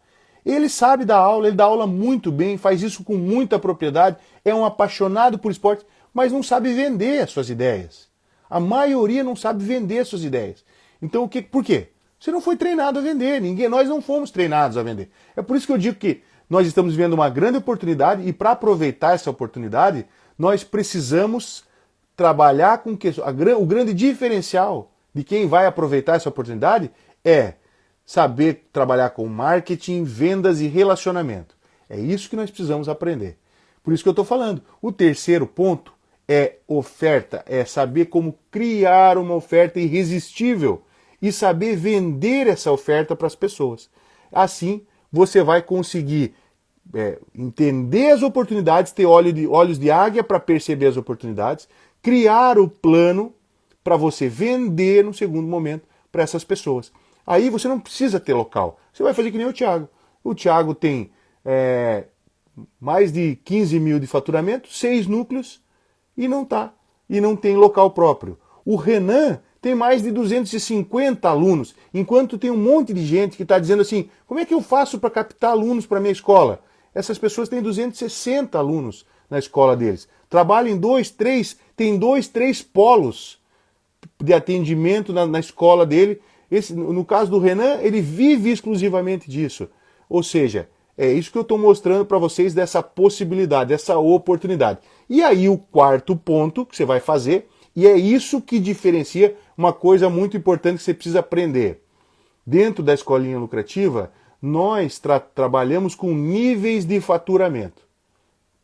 Ele sabe dar aula, ele dá aula muito bem, faz isso com muita propriedade, é um apaixonado por esporte, mas não sabe vender as suas ideias. A maioria não sabe vender as suas ideias. Então, por quê? Você não foi treinado a vender, nós não fomos treinados a vender. É por isso que eu digo que nós estamos vivendo uma grande oportunidade e para aproveitar essa oportunidade, nós precisamos trabalhar com que o grande diferencial de quem vai aproveitar essa oportunidade é saber trabalhar com marketing, vendas e relacionamento. É isso que nós precisamos aprender. Por isso que eu estou falando. O terceiro ponto é oferta, é saber como criar uma oferta irresistível e saber vender essa oferta para as pessoas. Assim, você vai conseguir entender as oportunidades, ter olhos de águia para perceber as oportunidades, criar o plano para você vender no segundo momento para essas pessoas. Aí você não precisa ter local. Você vai fazer que nem o Thiago. O Thiago tem mais de 15 mil de faturamento, 6 núcleos, e não tem local próprio. O Renan tem mais de 250 alunos, enquanto tem um monte de gente que está dizendo assim, como é que eu faço para captar alunos para a minha escola? Essas pessoas têm 260 alunos na escola deles. Trabalham tem 2, 3 polos de atendimento na escola dele. No caso do Renan, ele vive exclusivamente disso. Ou seja, é isso que eu estou mostrando para vocês dessa possibilidade, dessa oportunidade. E aí o quarto ponto que você vai fazer, e é isso que diferencia uma coisa muito importante que você precisa aprender. Dentro da escolinha lucrativa, nós trabalhamos com níveis de faturamento.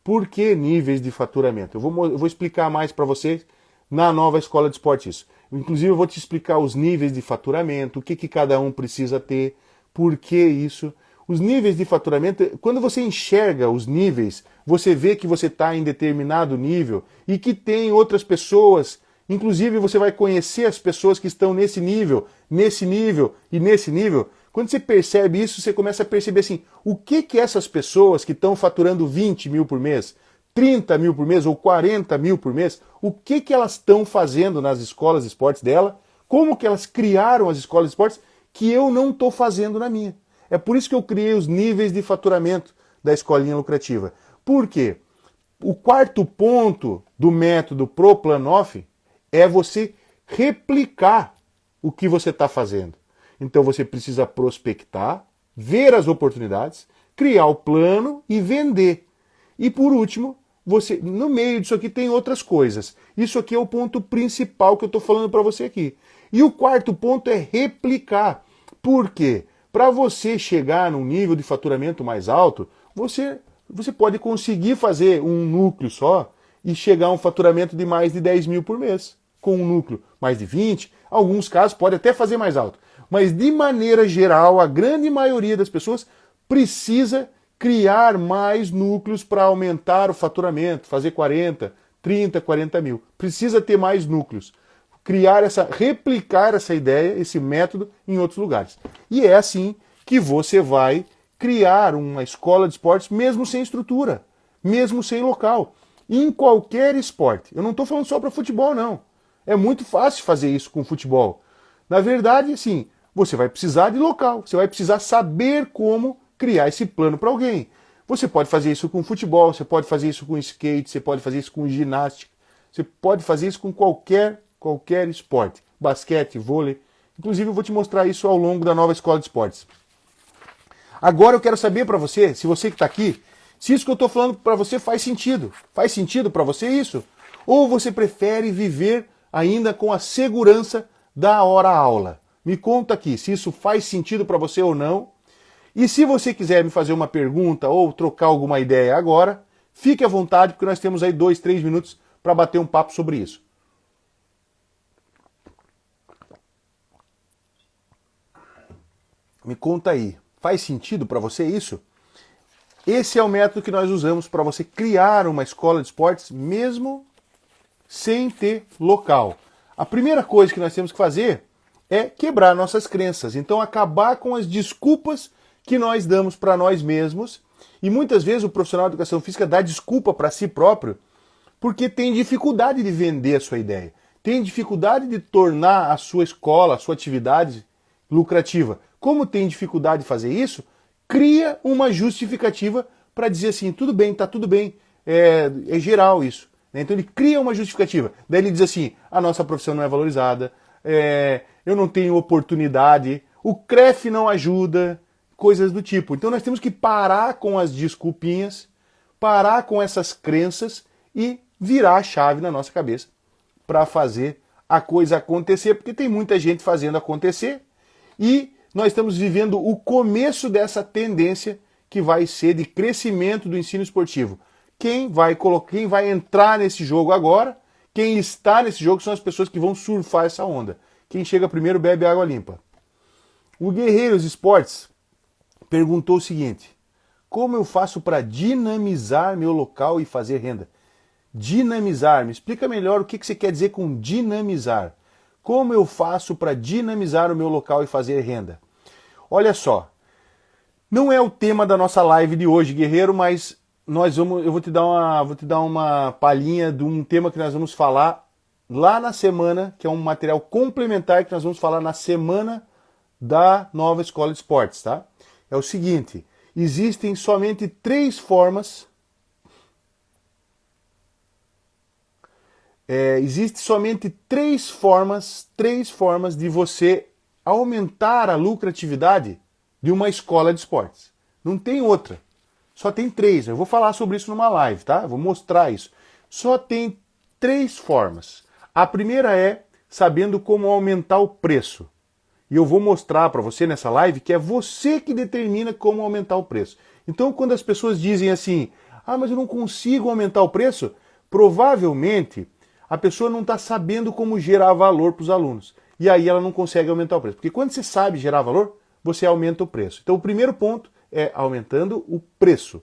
Por que níveis de faturamento? Eu vou explicar mais para vocês na nova escola de esporte isso. Inclusive eu vou te explicar os níveis de faturamento, o que cada um precisa ter, por que isso. Os níveis de faturamento, quando você enxerga os níveis, você vê que você está em determinado nível e que tem outras pessoas, inclusive você vai conhecer as pessoas que estão nesse nível e nesse nível. Quando você percebe isso, você começa a perceber assim, o que essas pessoas que estão faturando 20 mil por mês, 30 mil por mês ou 40 mil por mês, o que elas estão fazendo nas escolas de esportes dela, como que elas criaram as escolas de esportes que eu não estou fazendo na minha. É por isso que eu criei os níveis de faturamento da escolinha lucrativa. Por quê? O quarto ponto do método ProPlanoff é você replicar o que você está fazendo. Então você precisa prospectar, ver as oportunidades, criar o plano e vender. E por último, no meio disso aqui tem outras coisas. Isso aqui é o ponto principal que eu estou falando para você aqui. E o quarto ponto é replicar. Por quê? Para você chegar num nível de faturamento mais alto, você pode conseguir fazer um núcleo só e chegar a um faturamento de mais de 10 mil por mês. Com um núcleo mais de 20, alguns casos pode até fazer mais alto. Mas de maneira geral, a grande maioria das pessoas precisa criar mais núcleos para aumentar o faturamento, fazer 40, 30, 40 mil. Precisa ter mais núcleos. Replicar essa ideia, esse método em outros lugares. E é assim que você vai criar uma escola de esportes mesmo sem estrutura, mesmo sem local. em qualquer esporte. Eu não estou falando só para futebol, não. É muito fácil fazer isso com futebol. Na verdade, assim, você vai precisar de local, você vai precisar saber como criar esse plano para alguém. Você pode fazer isso com futebol, você pode fazer isso com skate, você pode fazer isso com ginástica, você pode fazer isso com qualquer esporte. Basquete, vôlei. Inclusive eu vou te mostrar isso ao longo da nova escola de esportes. Agora eu quero saber para você, se você que está aqui, se isso que eu estou falando para você faz sentido. Faz sentido para você isso? Ou você prefere viver ainda com a segurança da hora-aula? Me conta aqui se isso faz sentido para você ou não. E se você quiser me fazer uma pergunta ou trocar alguma ideia agora, fique à vontade, porque nós temos aí 2, 3 minutos para bater um papo sobre isso. Me conta aí, faz sentido para você isso? Esse é o método que nós usamos para você criar uma escola de esportes mesmo sem ter local. A primeira coisa que nós temos que fazer é quebrar nossas crenças. Então acabar com as desculpas que nós damos para nós mesmos. E muitas vezes o profissional de educação física dá desculpa para si próprio porque tem dificuldade de vender a sua ideia. Tem dificuldade de tornar a sua escola, a sua atividade lucrativa. Como tem dificuldade de fazer isso, cria uma justificativa para dizer assim, tudo bem, tá tudo bem, é geral isso. Então ele cria uma justificativa. Daí ele diz assim, a nossa profissão não é valorizada, eu não tenho oportunidade, o CREF não ajuda, coisas do tipo. Então nós temos que parar com as desculpinhas, parar com essas crenças e virar a chave na nossa cabeça para fazer a coisa acontecer, porque tem muita gente fazendo acontecer e nós estamos vivendo o começo dessa tendência que vai ser de crescimento do ensino esportivo. Quem vai entrar nesse jogo agora, quem está nesse jogo são as pessoas que vão surfar essa onda. Quem chega primeiro bebe água limpa. O Guerreiros Esportes perguntou o seguinte: como eu faço para dinamizar meu local e fazer renda? Dinamizar, me explica melhor o que você quer dizer com dinamizar. Como eu faço para dinamizar o meu local e fazer renda? Olha só, não é o tema da nossa live de hoje, guerreiro, mas eu vou te dar uma palhinha de um tema que nós vamos falar lá na semana, que é um material complementar que nós vamos falar na semana da nova escola de esportes, tá? É o seguinte, existem somente três formas de você aumentar a lucratividade de uma escola de esportes. Não tem outra. Só tem três. Eu vou falar sobre isso numa live, tá? Eu vou mostrar isso. Só tem três formas. A primeira é sabendo como aumentar o preço. E eu vou mostrar para você nessa live que é você que determina como aumentar o preço. Então, quando as pessoas dizem assim, mas eu não consigo aumentar o preço, provavelmente a pessoa não está sabendo como gerar valor para os alunos. E aí ela não consegue aumentar o preço. Porque quando você sabe gerar valor, você aumenta o preço. Então o primeiro ponto é aumentando o preço.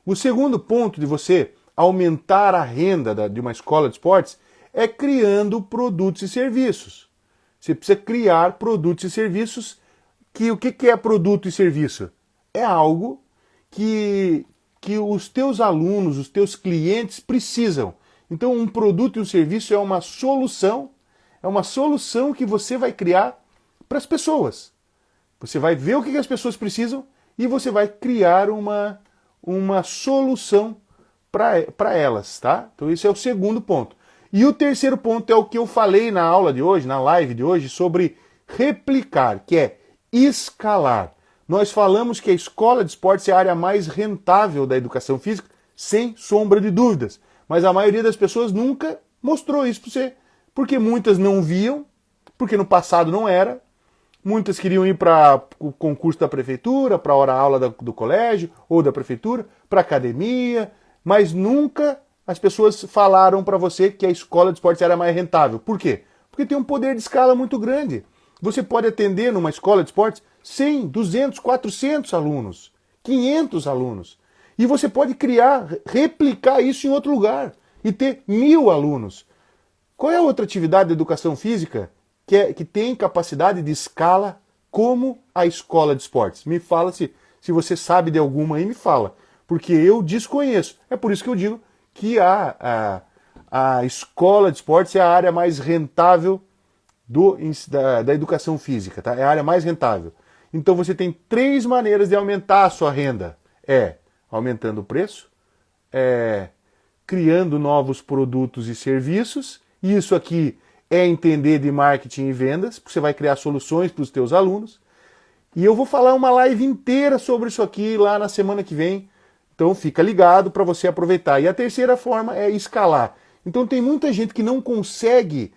O segundo ponto de você aumentar a renda de uma escola de esportes é criando produtos e serviços. Você precisa criar produtos e serviços o que é produto e serviço? É algo que os teus alunos, os teus clientes precisam. Então um produto e um serviço é uma solução que você vai criar para as pessoas. Você vai ver o que as pessoas precisam e você vai criar uma solução para elas, tá? Então esse é o segundo ponto. E o terceiro ponto é o que eu falei na aula de hoje, na live de hoje, sobre replicar, que é escalar. Nós falamos que a escola de esportes é a área mais rentável da educação física, sem sombra de dúvidas. Mas a maioria das pessoas nunca mostrou isso para você. Porque muitas não viam, porque no passado não era. Muitas queriam ir para o concurso da prefeitura, para a hora-aula do colégio ou da prefeitura, para academia, mas nunca as pessoas falaram para você que a escola de esportes era mais rentável. Por quê? Porque tem um poder de escala muito grande. Você pode atender numa escola de esportes 100, 200, 400 alunos, 500 alunos. E você pode replicar isso em outro lugar e ter 1000 alunos. Qual é a outra atividade de educação física que tem capacidade de escala como a escola de esportes? Me fala se você sabe de alguma aí, me fala. Porque eu desconheço. É por isso que eu digo que a escola de esportes é a área mais rentável da educação física, tá? É a área mais rentável. Então você tem 3 maneiras de aumentar a sua renda. É aumentando o preço, criando novos produtos e serviços. Isso aqui é entender de marketing e vendas, porque você vai criar soluções para os teus alunos. E eu vou falar uma live inteira sobre isso aqui lá na semana que vem. Então fica ligado para você aproveitar. E a terceira forma é escalar. Então tem muita gente que não consegue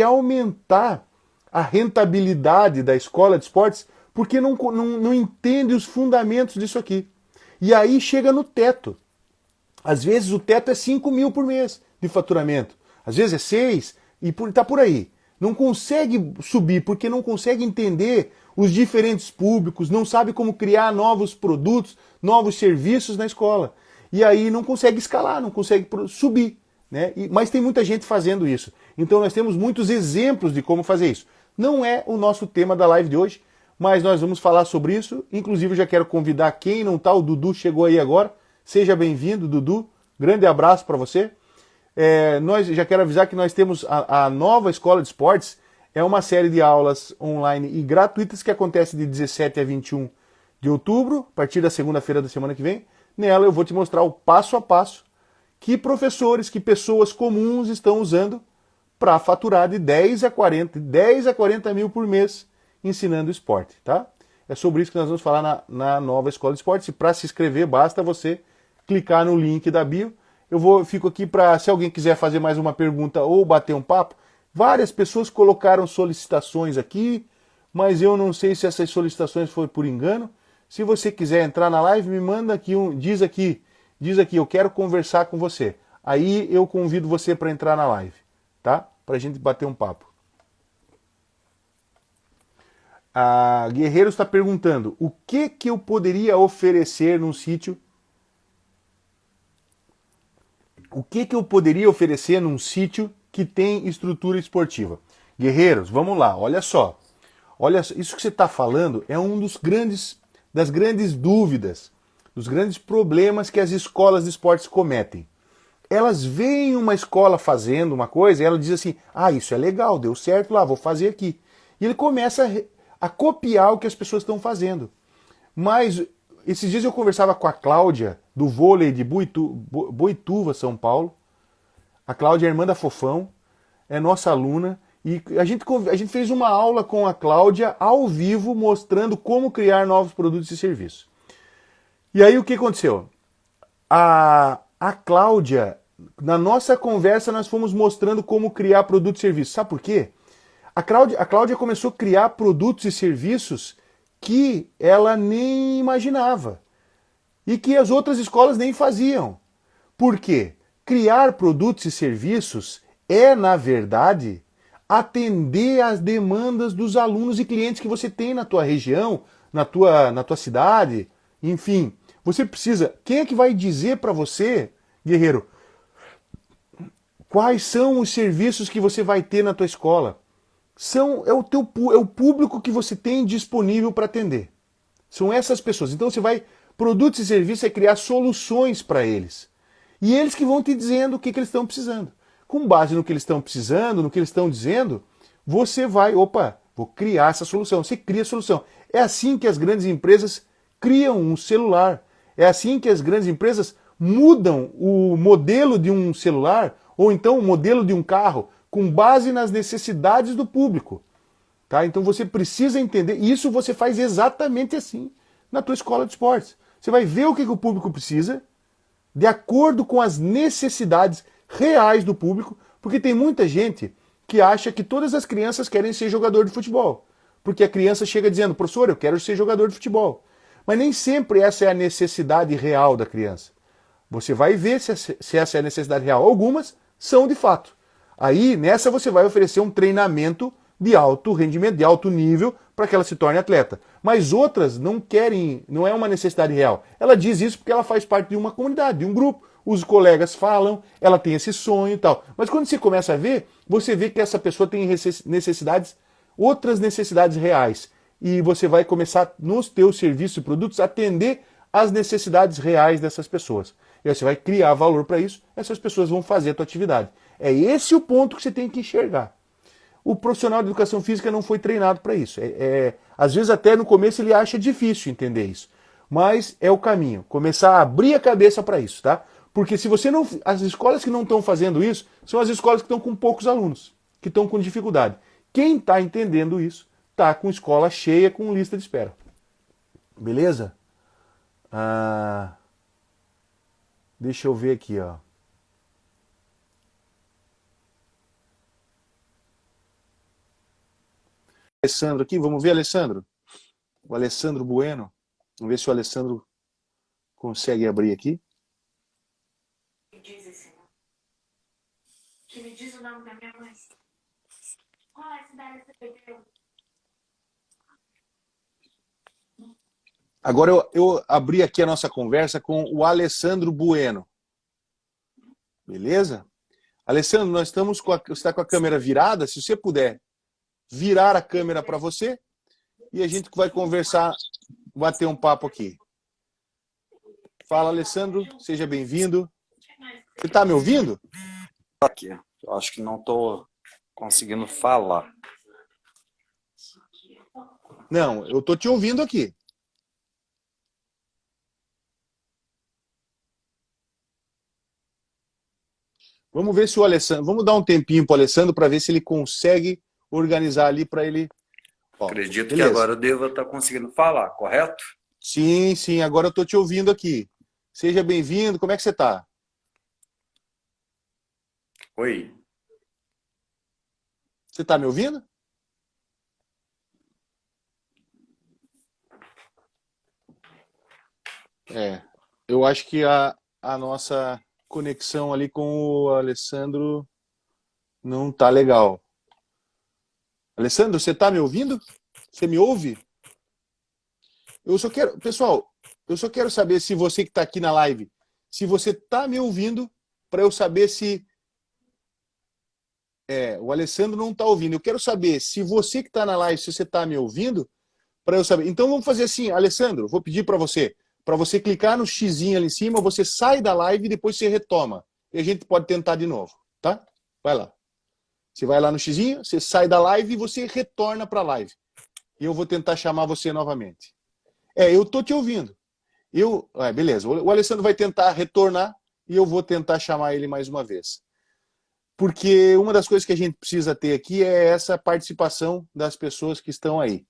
aumentar a rentabilidade da escola de esportes porque não entende os fundamentos disso aqui. E aí chega no teto. Às vezes o teto é 5 mil por mês de faturamento. Às vezes é 6 e tá por aí. Não consegue subir porque não consegue entender os diferentes públicos, não sabe como criar novos produtos, novos serviços na escola. E aí não consegue escalar, não consegue subir. Né? Mas tem muita gente fazendo isso. Então nós temos muitos exemplos de como fazer isso. Não é o nosso tema da live de hoje, mas nós vamos falar sobre isso. Inclusive eu já quero convidar quem não está, o Dudu chegou aí agora. Seja bem-vindo, Dudu. Grande abraço para você. Nós já quero avisar que nós temos a nova Escola de Esportes. É uma série de aulas online e gratuitas que acontece de 17 a 21 de outubro, a partir da segunda-feira da semana que vem. Nela eu vou te mostrar o passo a passo que professores, que pessoas comuns estão usando para faturar de 10 a 40 mil por mês ensinando esporte, tá? É sobre isso que nós vamos falar na nova Escola de Esportes. E para se inscrever, basta você clicar no link da bio. Fico aqui para, se alguém quiser fazer mais uma pergunta ou bater um papo. Várias pessoas colocaram solicitações aqui, mas eu não sei se essas solicitações foram por engano. Se você quiser entrar na live, me manda aqui diz aqui, eu quero conversar com você. Aí eu convido você para entrar na live, tá? Para a gente bater um papo. A Guerreiro está perguntando, o que eu poderia oferecer num sítio? O que eu poderia oferecer num sítio que tem estrutura esportiva? Guerreiros, vamos lá, olha só. Isso que você está falando é um das grandes dúvidas, dos grandes problemas que as escolas de esportes cometem. Elas veem uma escola fazendo uma coisa e ela diz assim, isso é legal, deu certo lá, vou fazer aqui. E ele começa a copiar o que as pessoas estão fazendo. Mas esses dias eu conversava com a Cláudia, do vôlei de Boituva, São Paulo. A Cláudia é irmã da Fofão, é nossa aluna. E a gente fez uma aula com a Cláudia ao vivo, mostrando como criar novos produtos e serviços. E aí o que aconteceu? A Cláudia, na nossa conversa, nós fomos mostrando como criar produtos e serviços. Sabe por quê? A Cláudia começou a criar produtos e serviços que ela nem imaginava e que as outras escolas nem faziam. Por quê? Criar produtos e serviços é, na verdade, atender às demandas dos alunos e clientes que você tem na tua região, na tua cidade, enfim. Você precisa... Quem é que vai dizer para você, guerreiro, quais são os serviços que você vai ter na tua escola? É o público que você tem disponível para atender. São essas pessoas. Então você vai... Produtos e serviços é criar soluções para eles. E eles que vão te dizendo o que eles estão precisando. Com base no que eles estão precisando, no que eles estão dizendo, você vai, vou criar essa solução. Você cria a solução. É assim que as grandes empresas criam um celular. É assim que as grandes empresas mudam o modelo de um celular ou então o modelo de um carro com base nas necessidades do público. Tá? Então você precisa entender. Isso você faz exatamente assim na tua escola de esportes. Você vai ver o que o público precisa, de acordo com as necessidades reais do público, porque tem muita gente que acha que todas as crianças querem ser jogador de futebol. Porque a criança chega dizendo, professor, eu quero ser jogador de futebol. Mas nem sempre essa é a necessidade real da criança. Você vai ver se essa é a necessidade real. Algumas são de fato. Aí, nessa você vai oferecer um treinamento de alto rendimento, de alto nível, para que ela se torne atleta. Mas outras não querem, não é uma necessidade real. Ela diz isso porque ela faz parte de uma comunidade, de um grupo. Os colegas falam, ela tem esse sonho e tal. Mas quando você começa a ver, você vê que essa pessoa tem necessidades, outras necessidades reais. E você vai começar, nos teus serviços e produtos, a atender às necessidades reais dessas pessoas. E aí você vai criar valor para isso, essas pessoas vão fazer a tua atividade. É esse o ponto que você tem que enxergar. O profissional de educação física não foi treinado para isso. Às vezes até no começo ele acha difícil entender isso. Mas é o caminho. Começar a abrir a cabeça para isso, tá? Porque se você não. As escolas que não estão fazendo isso são as escolas que estão com poucos alunos, que estão com dificuldade. Quem está entendendo isso está com escola cheia, com lista de espera. Beleza? Deixa eu ver aqui, ó. Alessandro aqui, vamos ver, Alessandro? O Alessandro Bueno. Vamos ver se o Alessandro consegue abrir aqui. Que me diz o nome da minha mãe. Qual é a cidade que você perdeu? Agora eu abri aqui a nossa conversa com o Alessandro Bueno. Beleza? Alessandro, nós estamos você está com a câmera virada. Se você puder virar a câmera para você e a gente vai conversar, bater um papo aqui. Fala, Alessandro, seja bem-vindo. Você está me ouvindo? Aqui, eu acho que não estou conseguindo falar. Não, eu estou te ouvindo aqui. Vamos ver se o Alessandro. Vamos dar um tempinho para o Alessandro para ver se ele consegue organizar ali para ele. Ó, Acredito beleza. que agora eu devo estar conseguindo falar, correto? Sim, sim, agora eu estou te ouvindo aqui. Seja bem-vindo, como é que você está? Oi. Você está me ouvindo? Eu acho que a nossa conexão ali com o Alessandro não tá legal. Alessandro, você está me ouvindo? Você me ouve? Eu só quero, pessoal, eu só quero saber se você que está aqui na live, se você está me ouvindo, para eu saber se o Alessandro não está ouvindo. Eu quero saber se você que está na live, se você está me ouvindo, para eu saber. Então vamos fazer assim, Alessandro, vou pedir para você clicar no xizinho ali em cima, você sai da live e depois você retoma. E a gente pode tentar de novo, tá? Vai lá. Você vai lá no xizinho, você sai da live e você retorna para a live. E eu vou tentar chamar você novamente. Eu tô te ouvindo. Beleza. O Alessandro vai tentar retornar e eu vou tentar chamar ele mais uma vez. Porque uma das coisas que a gente precisa ter aqui é essa participação das pessoas que estão aí.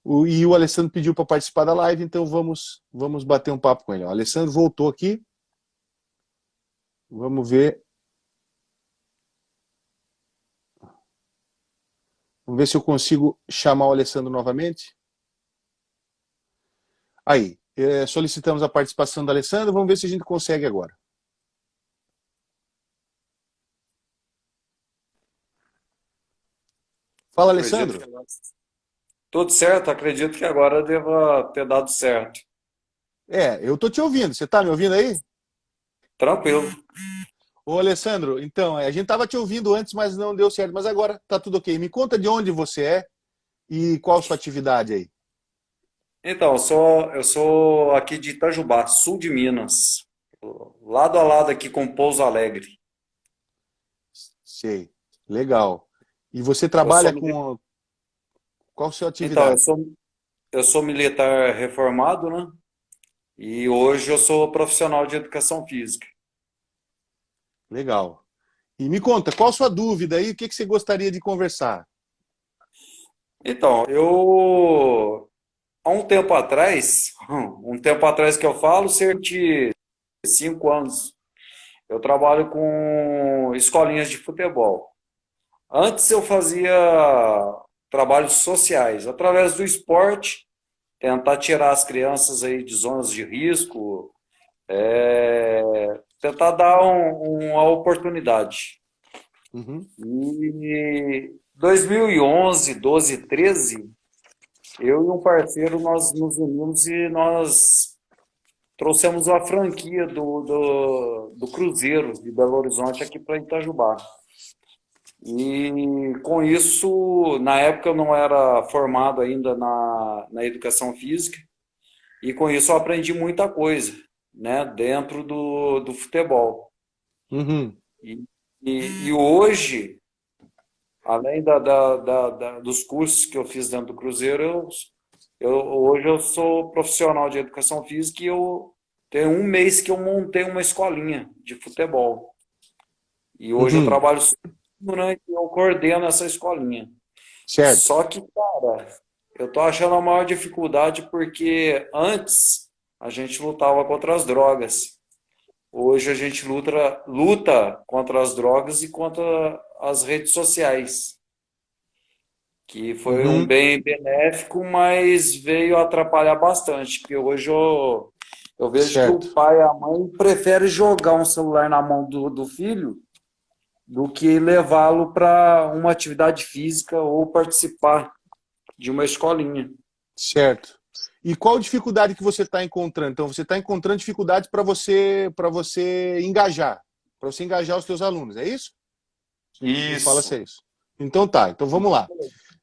E o Alessandro pediu para participar da live, então vamos bater um papo com ele. O Alessandro voltou aqui. Vamos ver. Vamos ver se eu consigo chamar o Alessandro novamente. Aí, solicitamos a participação do Alessandro. Vamos ver se a gente consegue agora. Fala, Alessandro. Tudo certo, acredito que agora deva ter dado certo. Eu tô te ouvindo. Você tá me ouvindo aí? Tranquilo. Ô, Alessandro, então, a gente tava te ouvindo antes, mas não deu certo. Mas agora tá tudo ok. Me conta de onde você é e qual a sua atividade aí. Então, eu sou aqui de Itajubá, sul de Minas. Lado a lado aqui com Pouso Alegre. Sei. Legal. E você Eu sou, trabalha mili- com. Qual a sua então, atividade? eu sou militar reformado, né? E hoje eu sou profissional de educação física. Legal. E me conta, qual a sua dúvida aí? O que você gostaria de conversar? Então, há um tempo atrás que eu falo, cerca de 5 anos, eu trabalho com escolinhas de futebol. Antes eu fazia trabalhos sociais, através do esporte, tentar tirar as crianças aí de zonas de risco, tentar dar uma oportunidade. Uhum. E 2011, 12, 13, eu e um parceiro, nós nos unimos e nós trouxemos a franquia do Cruzeiro de Belo Horizonte aqui para Itajubá. E com isso, na época eu não era formado ainda na educação física, e com isso eu aprendi muita coisa. né, dentro do futebol. Uhum. E, e hoje, além dos cursos que eu fiz dentro do Cruzeiro, hoje eu sou profissional de educação física e eu tenho um mês que eu montei uma escolinha de futebol. E hoje eu Uhum. trabalho sozinho, né, e eu coordeno essa escolinha. Certo. Só que, cara, eu tô achando a maior dificuldade porque antes a gente lutava contra as drogas. Hoje a gente luta contra as drogas e contra as redes sociais, que foi um Uhum. bem benéfico, mas veio atrapalhar bastante, porque hoje eu vejo que o Certo. pai e a mãe preferem jogar um celular na mão do filho do que levá-lo para uma atividade física ou participar de uma escolinha. Certo. E qual dificuldade que você está encontrando? Então, você está encontrando dificuldades para você engajar, para você engajar os seus alunos, é isso? Me fala se Isso. é isso. Então tá, então vamos lá.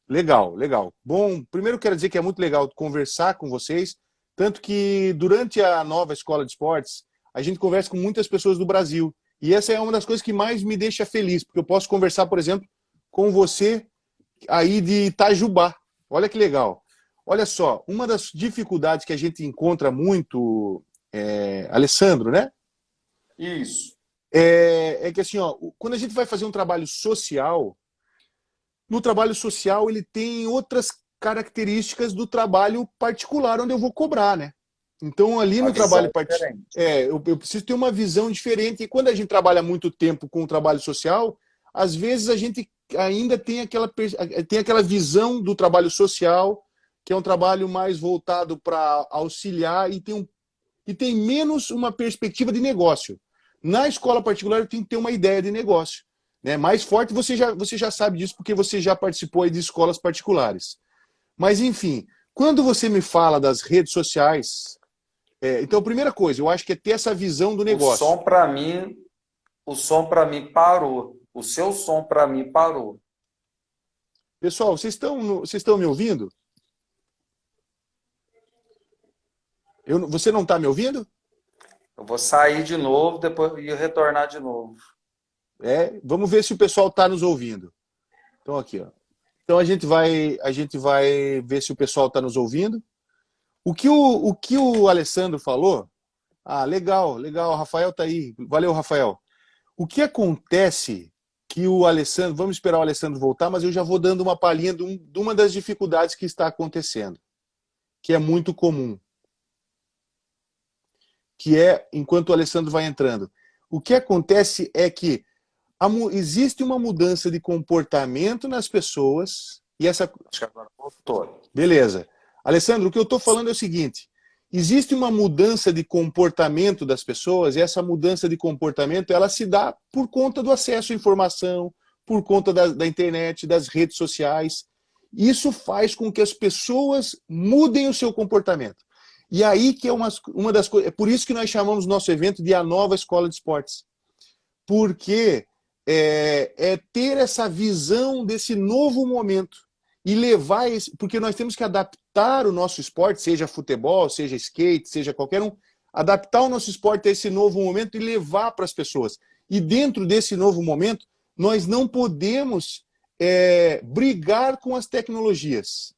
Legal, legal. Bom, primeiro quero dizer que é muito legal conversar com vocês, tanto que durante a nova escola de esportes, a gente conversa com muitas pessoas do Brasil. E essa é uma das coisas que mais me deixa feliz, porque eu posso conversar, por exemplo, com você aí de Itajubá. Olha que legal. Olha só, uma das dificuldades que a gente encontra muito, Alessandro, né? Isso. É que assim, ó, quando a gente vai fazer um trabalho social, no trabalho social ele tem outras características do trabalho particular onde eu vou cobrar, né? Então ali A no visão trabalho é diferente. eu preciso ter uma visão diferente. E quando a gente trabalha muito tempo com o trabalho social, às vezes a gente ainda tem aquela visão do trabalho social, que é um trabalho mais voltado para auxiliar e tem menos uma perspectiva de negócio. Na escola particular eu tenho que ter uma ideia de negócio. Né? Mais forte você já sabe disso porque você já participou aí de escolas particulares. Mas, enfim, quando você me fala das redes sociais, então, a primeira coisa, eu acho que é ter essa visão do O negócio. som para mim, o som para mim parou. O seu som para mim parou. Pessoal, vocês estão me ouvindo? Você não está me ouvindo? Eu vou sair de novo depois e retornar de novo. Vamos ver se o pessoal está nos ouvindo. Então, aqui, ó. Então, a gente vai ver se o pessoal está nos ouvindo. O que o Alessandro falou? Ah, legal, legal. O Rafael está aí. Valeu, Rafael. O que acontece que o Alessandro, vamos esperar o Alessandro voltar, mas eu já vou dando uma palhinha de uma das dificuldades que está acontecendo, que é muito comum, que é, enquanto o Alessandro vai entrando, o que acontece é que existe uma mudança de comportamento nas pessoas, e essa... Acho que agora voltou. Beleza. Alessandro, o que eu estou falando é o seguinte, existe uma mudança de comportamento das pessoas, e essa mudança de comportamento ela se dá por conta do acesso à informação, por conta da internet, das redes sociais. Isso faz com que as pessoas mudem o seu comportamento. E aí que é uma das coisas. É por isso que nós chamamos nosso evento de A Nova Escola de Esportes. Porque é ter essa visão desse novo momento e levar esse. Porque nós temos que adaptar o nosso esporte, seja futebol, seja skate, seja qualquer um, adaptar o nosso esporte a esse novo momento e levar para as pessoas. E dentro desse novo momento, nós não podemos brigar com as tecnologias.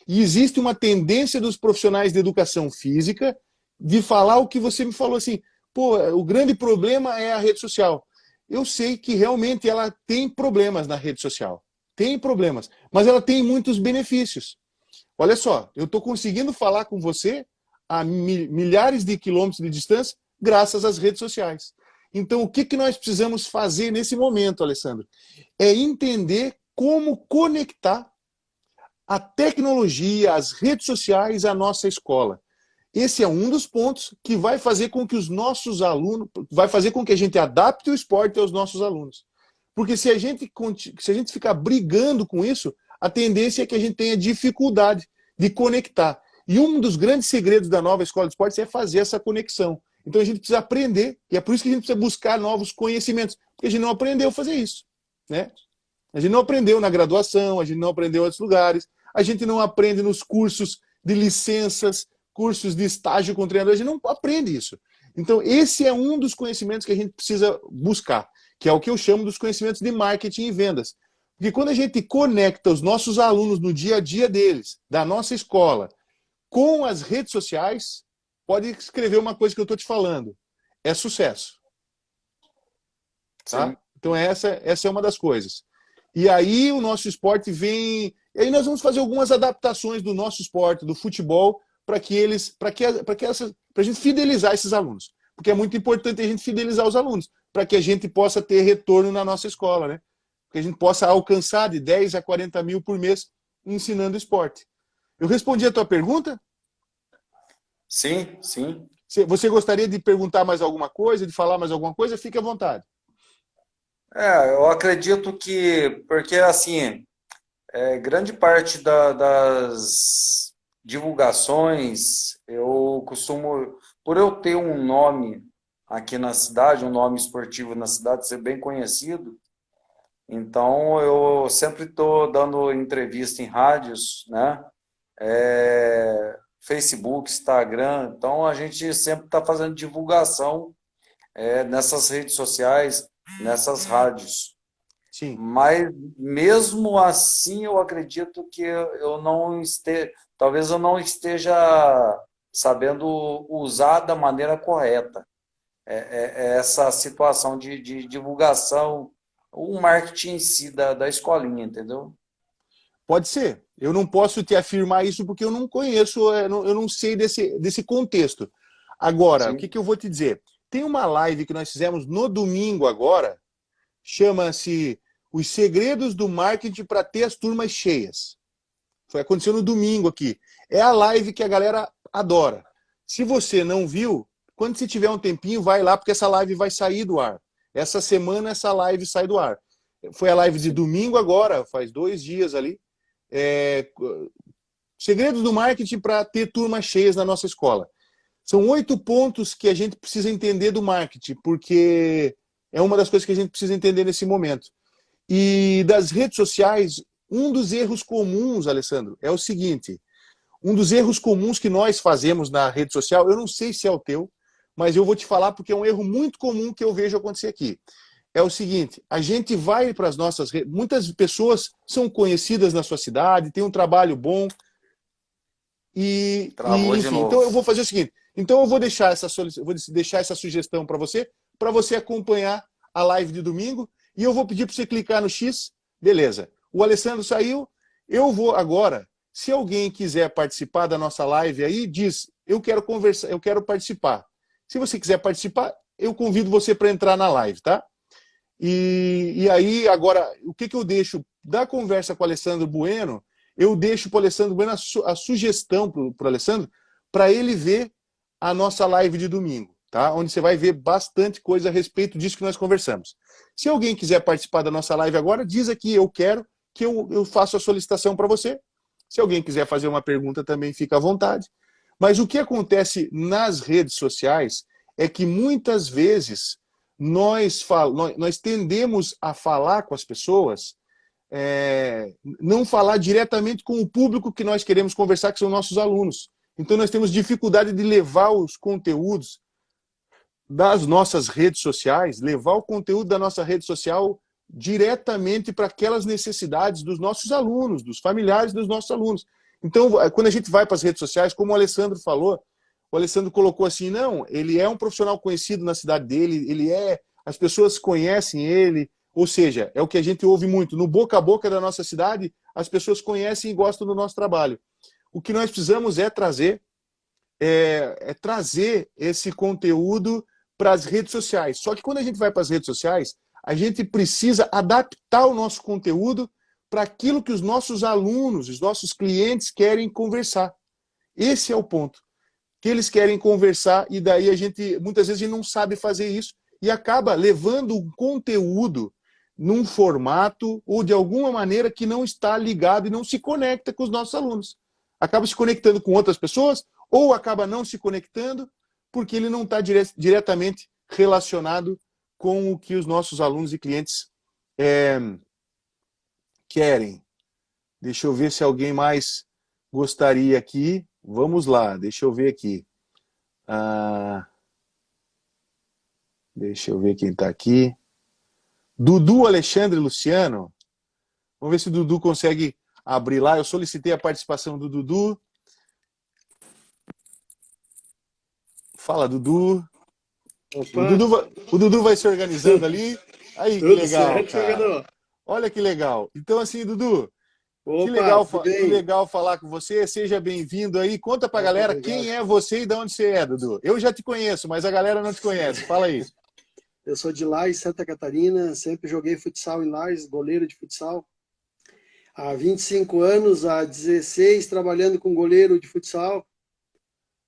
E existe uma tendência dos profissionais de educação física de falar o que você me falou assim, pô, o grande problema é a rede social. Eu sei que realmente ela tem problemas na rede social. Tem problemas, mas ela tem muitos benefícios. Olha só, eu estou conseguindo falar com você a milhares de quilômetros de distância graças às redes sociais. Então, o que nós precisamos fazer nesse momento, Alessandro? É entender como conectar a tecnologia, as redes sociais à nossa escola. Esse é um dos pontos que vai fazer com que os nossos alunos, vai fazer com que a gente adapte o esporte aos nossos alunos. Porque se a gente ficar brigando com isso, a tendência é que a gente tenha dificuldade de conectar. E um dos grandes segredos da nova escola de esportes é fazer essa conexão. Então a gente precisa aprender, e é por isso que a gente precisa buscar novos conhecimentos, porque a gente não aprendeu a fazer isso. Né? A gente não aprendeu na graduação, a gente não aprendeu em outros lugares, a gente não aprende nos cursos de licenças, cursos de estágio com treinador, a gente não aprende isso. Então, esse é um dos conhecimentos que a gente precisa buscar, que é o que eu chamo dos conhecimentos de marketing e vendas. Porque quando a gente conecta os nossos alunos no dia a dia deles, da nossa escola, com as redes sociais, pode escrever uma coisa que eu estou te falando. É sucesso. Tá? Sim. Então essa é uma das coisas. E aí o nosso esporte vem. E aí nós vamos fazer algumas adaptações do nosso esporte, do futebol, para a gente fidelizar esses alunos. Porque é muito importante a gente fidelizar os alunos, para que a gente possa ter retorno na nossa escola, né? Que a gente possa alcançar de 10 a 40 mil por mês ensinando esporte. Eu respondi a tua pergunta? Sim, sim. Você gostaria de perguntar mais alguma coisa, de falar mais alguma coisa? Fique à vontade. Eu acredito que, porque assim, grande parte das divulgações, eu costumo, por eu ter um nome aqui na cidade, um nome esportivo na cidade, ser bem conhecido, então eu sempre estou dando entrevista em rádios, né? Facebook, Instagram, então a gente sempre está fazendo divulgação nessas redes sociais, nessas rádios. Sim. Mas mesmo assim, eu acredito que eu não esteja, talvez eu não esteja sabendo usar da maneira correta essa situação de divulgação, o marketing em si da escolinha, entendeu? Pode ser. Eu não posso te afirmar isso porque eu não conheço, eu não sei desse contexto. Agora, o que, Sim. que eu vou te dizer? Tem uma live que nós fizemos no domingo agora, chama-se Os Segredos do Marketing para ter as turmas cheias. Aconteceu no domingo aqui. É a live que a galera adora. Se você não viu, quando você tiver um tempinho, vai lá, porque essa live vai sair do ar. Essa semana essa live sai do ar. Foi a live de Sim. domingo agora, faz 2 dias ali. É, segredos do marketing para ter turmas cheias na nossa escola. São 8 pontos que a gente precisa entender do marketing, porque é uma das coisas que a gente precisa entender nesse momento. E das redes sociais, um dos erros comuns, Alessandro, é o seguinte: um dos erros comuns que nós fazemos na rede social, eu não sei se é o teu, mas eu vou te falar porque é um erro muito comum que eu vejo acontecer aqui. É o seguinte, a gente vai para as nossas redes, muitas pessoas são conhecidas na sua cidade, têm um trabalho bom, Travou de enfim, então novo. eu vou fazer o seguinte, então eu vou deixar essa sugestão para você acompanhar a live de domingo, e eu vou pedir para você clicar no X, beleza. O Alessandro saiu, eu vou agora, se alguém quiser participar da nossa live aí, diz, eu quero conversar, eu quero participar. Se você quiser participar, eu convido você para entrar na live, tá? E aí, agora, o que eu deixo da conversa com o Alessandro Bueno, eu deixo para o Alessandro Bueno a sugestão para o Alessandro, para ele ver a nossa live de domingo, tá? Onde você vai ver bastante coisa a respeito disso que nós conversamos. Se alguém quiser participar da nossa live agora, diz aqui, eu quero, que eu faço a solicitação para você. Se alguém quiser fazer uma pergunta também, fica à vontade. Mas o que acontece nas redes sociais é que muitas vezes nós tendemos a falar com as pessoas, não falar diretamente com o público que nós queremos conversar, que são nossos alunos. Então nós temos dificuldade de levar os conteúdos das nossas redes sociais, levar o conteúdo da nossa rede social diretamente para aquelas necessidades dos nossos alunos, dos familiares dos nossos alunos. Então, quando a gente vai para as redes sociais, como o Alessandro falou, o Alessandro colocou assim, não, ele é um profissional conhecido na cidade dele, as pessoas conhecem ele, ou seja, é o que a gente ouve muito, no boca a boca da nossa cidade, as pessoas conhecem e gostam do nosso trabalho. O que nós precisamos trazer esse conteúdo para as redes sociais. Só que quando a gente vai para as redes sociais, a gente precisa adaptar o nosso conteúdo para aquilo que os nossos alunos, os nossos clientes querem conversar. Esse é o ponto. Que eles querem conversar e daí muitas vezes a gente não sabe fazer isso e acaba levando um conteúdo num formato ou de alguma maneira que não está ligado e não se conecta com os nossos alunos. Acaba se conectando com outras pessoas ou acaba não se conectando porque ele não está diretamente relacionado com o que os nossos alunos e clientes querem. Deixa eu ver se alguém mais gostaria aqui. Vamos lá, deixa eu ver aqui. Ah, Deixa eu ver quem está aqui. Dudu Alexandre Luciano. Vamos ver se o Dudu consegue abrir lá. Eu solicitei a participação do Dudu. Fala, Dudu. Opa, O Dudu vai se organizando ali. Aí, que tudo legal, certo, cara. jogador? Olha que legal. Então, assim, Dudu, Opa, tudo que bem? legal falar com você. Seja bem-vindo aí. Conta pra Opa, galera quem obrigado. é você e de onde você é, Dudu. Eu já te conheço, mas a galera não te conhece. Fala aí. Eu sou de Lages, Santa Catarina, sempre joguei futsal em Lages, goleiro de futsal. Há 25 anos, há 16 trabalhando com goleiro de futsal,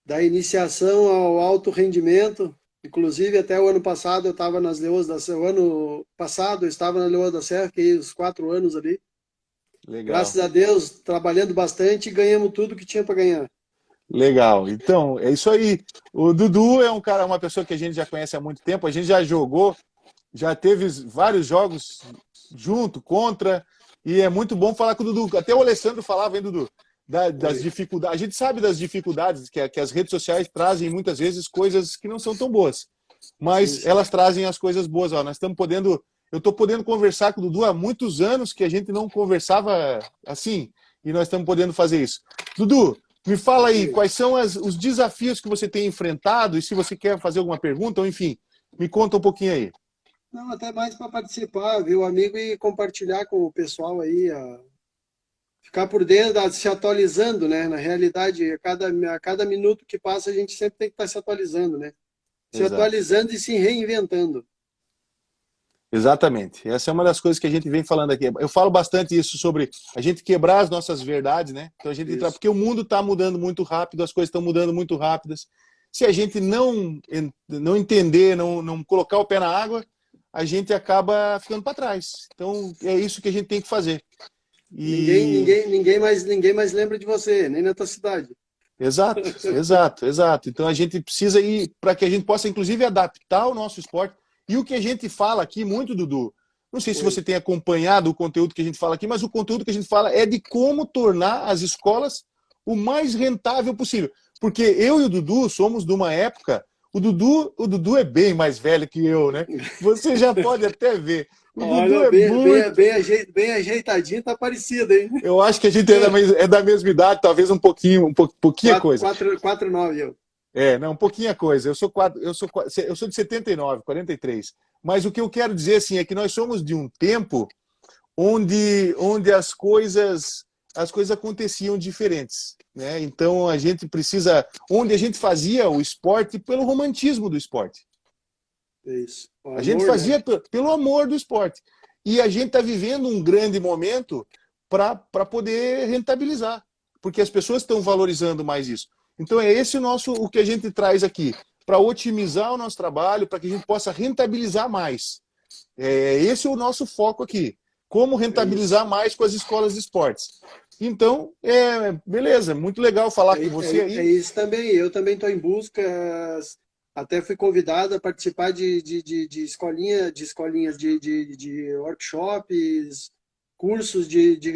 da iniciação ao alto rendimento. Inclusive, até o ano passado eu estava nas Leoas da Serra. O ano passado eu estava na Leoas da Serra, fiquei uns 4 anos ali. Legal. Graças a Deus, trabalhando bastante e ganhamos tudo que tinha para ganhar. Legal. Então, é isso aí. O Dudu é um cara, uma pessoa que a gente já conhece há muito tempo. A gente já jogou, já teve vários jogos junto, contra, e é muito bom falar com o Dudu. Até o Alessandro falava, hein, Dudu, das Oi. dificuldades. A gente sabe das dificuldades que as redes sociais trazem muitas vezes coisas que não são tão boas, Sim, mas sim. elas trazem as coisas boas. Ó, nós estamos podendo, eu estou podendo conversar com o Dudu há muitos anos que a gente não conversava assim, e nós estamos podendo fazer isso. Dudu, me fala aí, Oi. quais são os desafios que você tem enfrentado, e se você quer fazer alguma pergunta, ou enfim, me conta um pouquinho aí. Não, até mais para participar, ver o amigo e compartilhar com o pessoal aí, ficar por dentro, se atualizando, né? Na realidade, a cada minuto que passa, a gente sempre tem que estar se atualizando, né? Se Exato. atualizando e se reinventando. Exatamente. Essa é uma das coisas que a gente vem falando aqui. Eu falo bastante isso sobre a gente quebrar as nossas verdades, né? Então a gente entrar, Isso. porque o mundo está mudando muito rápido, as coisas estão mudando muito rápidas. Se a gente não entender, não colocar o pé na água, a gente acaba ficando para trás. Então é isso que a gente tem que fazer. Ninguém, E ninguém, ninguém mais lembra de você, nem na tua cidade. exato, exato, exato. Então a gente precisa ir para que a gente possa, inclusive, adaptar o nosso esporte. E o que a gente fala aqui muito, Dudu, não sei se Oi. você tem acompanhado o conteúdo que a gente fala aqui, mas o conteúdo que a gente fala é de como tornar as escolas o mais rentável possível. Porque eu e o Dudu somos de uma época. O Dudu é bem mais velho que eu, né? Você já pode até ver. O Dudu Olha, é muito. bem ajeitadinho, tá parecido, hein? Eu acho que a gente é da mesma idade, talvez um pouquinho, pouquinha coisa. 9 eu. Não, pouquinha coisa. Eu sou de 79, 43. Mas o que eu quero dizer assim é que nós somos de um tempo onde as coisas aconteciam diferentes, né? Então a gente precisa, onde a gente fazia o esporte pelo romantismo do esporte. É isso. O A gente amor, né? fazia pelo amor do esporte. E a gente está vivendo um grande momento para poder rentabilizar, porque as pessoas estão valorizando mais isso. Então é esse o que a gente traz aqui, para otimizar o nosso trabalho, para que a gente possa rentabilizar mais. Esse é o nosso foco aqui. Como É isso. rentabilizar mais com as escolas de esportes. Então, beleza, muito legal falar com você É aí. isso também. Eu também estou em busca. Até fui convidado a participar de escolinhas de workshops, cursos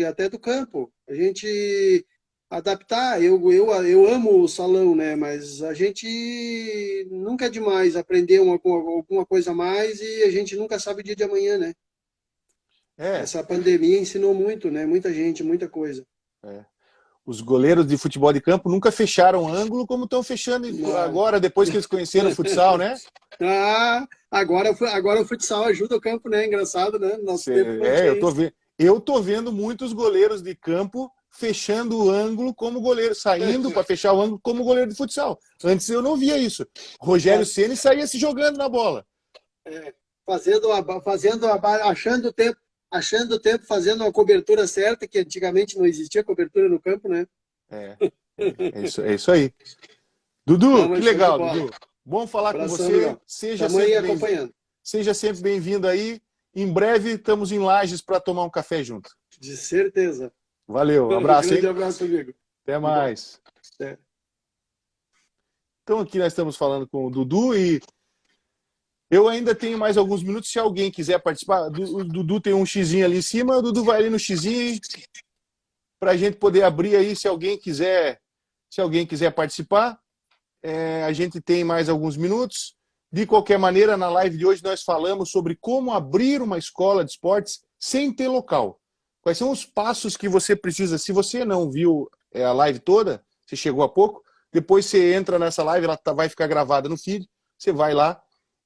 até do campo. A gente adaptar. Eu amo o salão, né? Mas a gente nunca é demais aprender alguma coisa a mais e a gente nunca sabe o dia de amanhã, né? É, Essa pandemia ensinou muito, né? Muita gente, muita coisa. é. Os goleiros de futebol de campo nunca fecharam ângulo como estão fechando Não. agora, depois que eles conheceram o futsal, né? Agora o futsal ajuda o campo, né? Engraçado, né? No nosso tempo não tinha Eu tô isso. vendo, eu tô vendo muitos goleiros de campo fechando o ângulo como goleiro, saindo para fechar o ângulo como goleiro de futsal. Antes eu não via isso. Rogério Faz- Ceni saía se jogando na bola. achando o tempo, fazendo uma cobertura certa, que antigamente não existia cobertura no campo, né? É, é isso aí. Não, Dudu, que mas show de legal, bola. Dudu. Bom falar com Abração, você. amigão. Estamos aí acompanhando. Seja sempre bem-vindo aí. Em breve estamos em Lages para tomar um café junto. De certeza. Valeu, um Um abraço, grande hein? abraço, amigo. Até Igual. mais. Até. Então aqui nós estamos falando com o Dudu e eu ainda tenho mais alguns minutos. Se alguém quiser participar, o Dudu tem um xizinho ali em cima, o Dudu vai ali no xizinho para a gente poder abrir aí se alguém quiser participar. A gente tem mais alguns minutos. De qualquer maneira, na live de hoje nós falamos sobre como abrir uma escola de esportes sem ter local. Quais são os passos que você precisa? Se você não viu a live toda, você chegou há pouco, depois você entra nessa live, ela vai ficar gravada no feed, você vai lá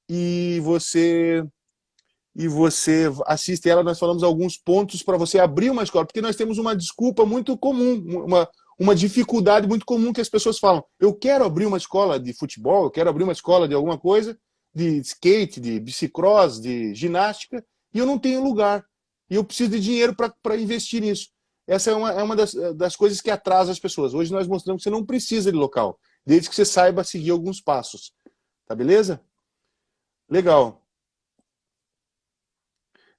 e você assiste ela. Nós falamos alguns pontos para você abrir uma escola, porque nós temos uma desculpa muito comum, uma dificuldade muito comum que as pessoas falam: eu quero abrir uma escola de futebol, eu quero abrir uma escola de alguma coisa, de skate, de bicicross, de ginástica, e eu não tenho lugar. E eu preciso de dinheiro para investir nisso. Essa é uma das coisas que atrasa as pessoas. Hoje nós mostramos que você não precisa de local, desde que você saiba seguir alguns passos. Tá beleza? Legal.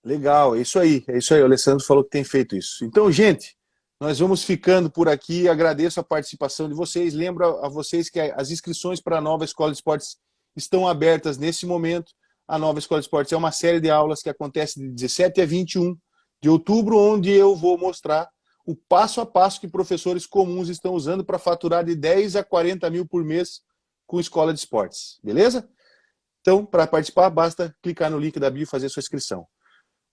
Legal, é isso aí. É isso aí. O Alessandro falou que tem feito isso. Então, gente, nós vamos ficando por aqui. Agradeço a participação de vocês. Lembro a vocês que as inscrições para a nova Escola de Esportes estão abertas nesse momento. A nova Escola de Esportes é uma série de aulas que acontece de 17 a 21 de outubro, onde eu vou mostrar o passo a passo que professores comuns estão usando para faturar de 10 a 40 mil por mês com escola de esportes. Beleza? Então, para participar, basta clicar no link da bio e fazer sua inscrição.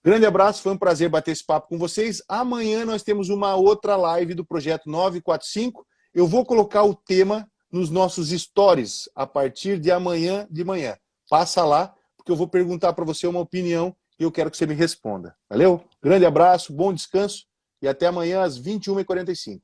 Grande abraço, foi um prazer bater esse papo com vocês. Amanhã nós temos uma outra live do Projeto 945. Eu vou colocar o tema nos nossos stories a partir de amanhã de manhã. Passa lá, porque eu vou perguntar para você uma opinião e eu quero que você me responda. Valeu? Grande abraço, bom descanso e até amanhã às 21h45.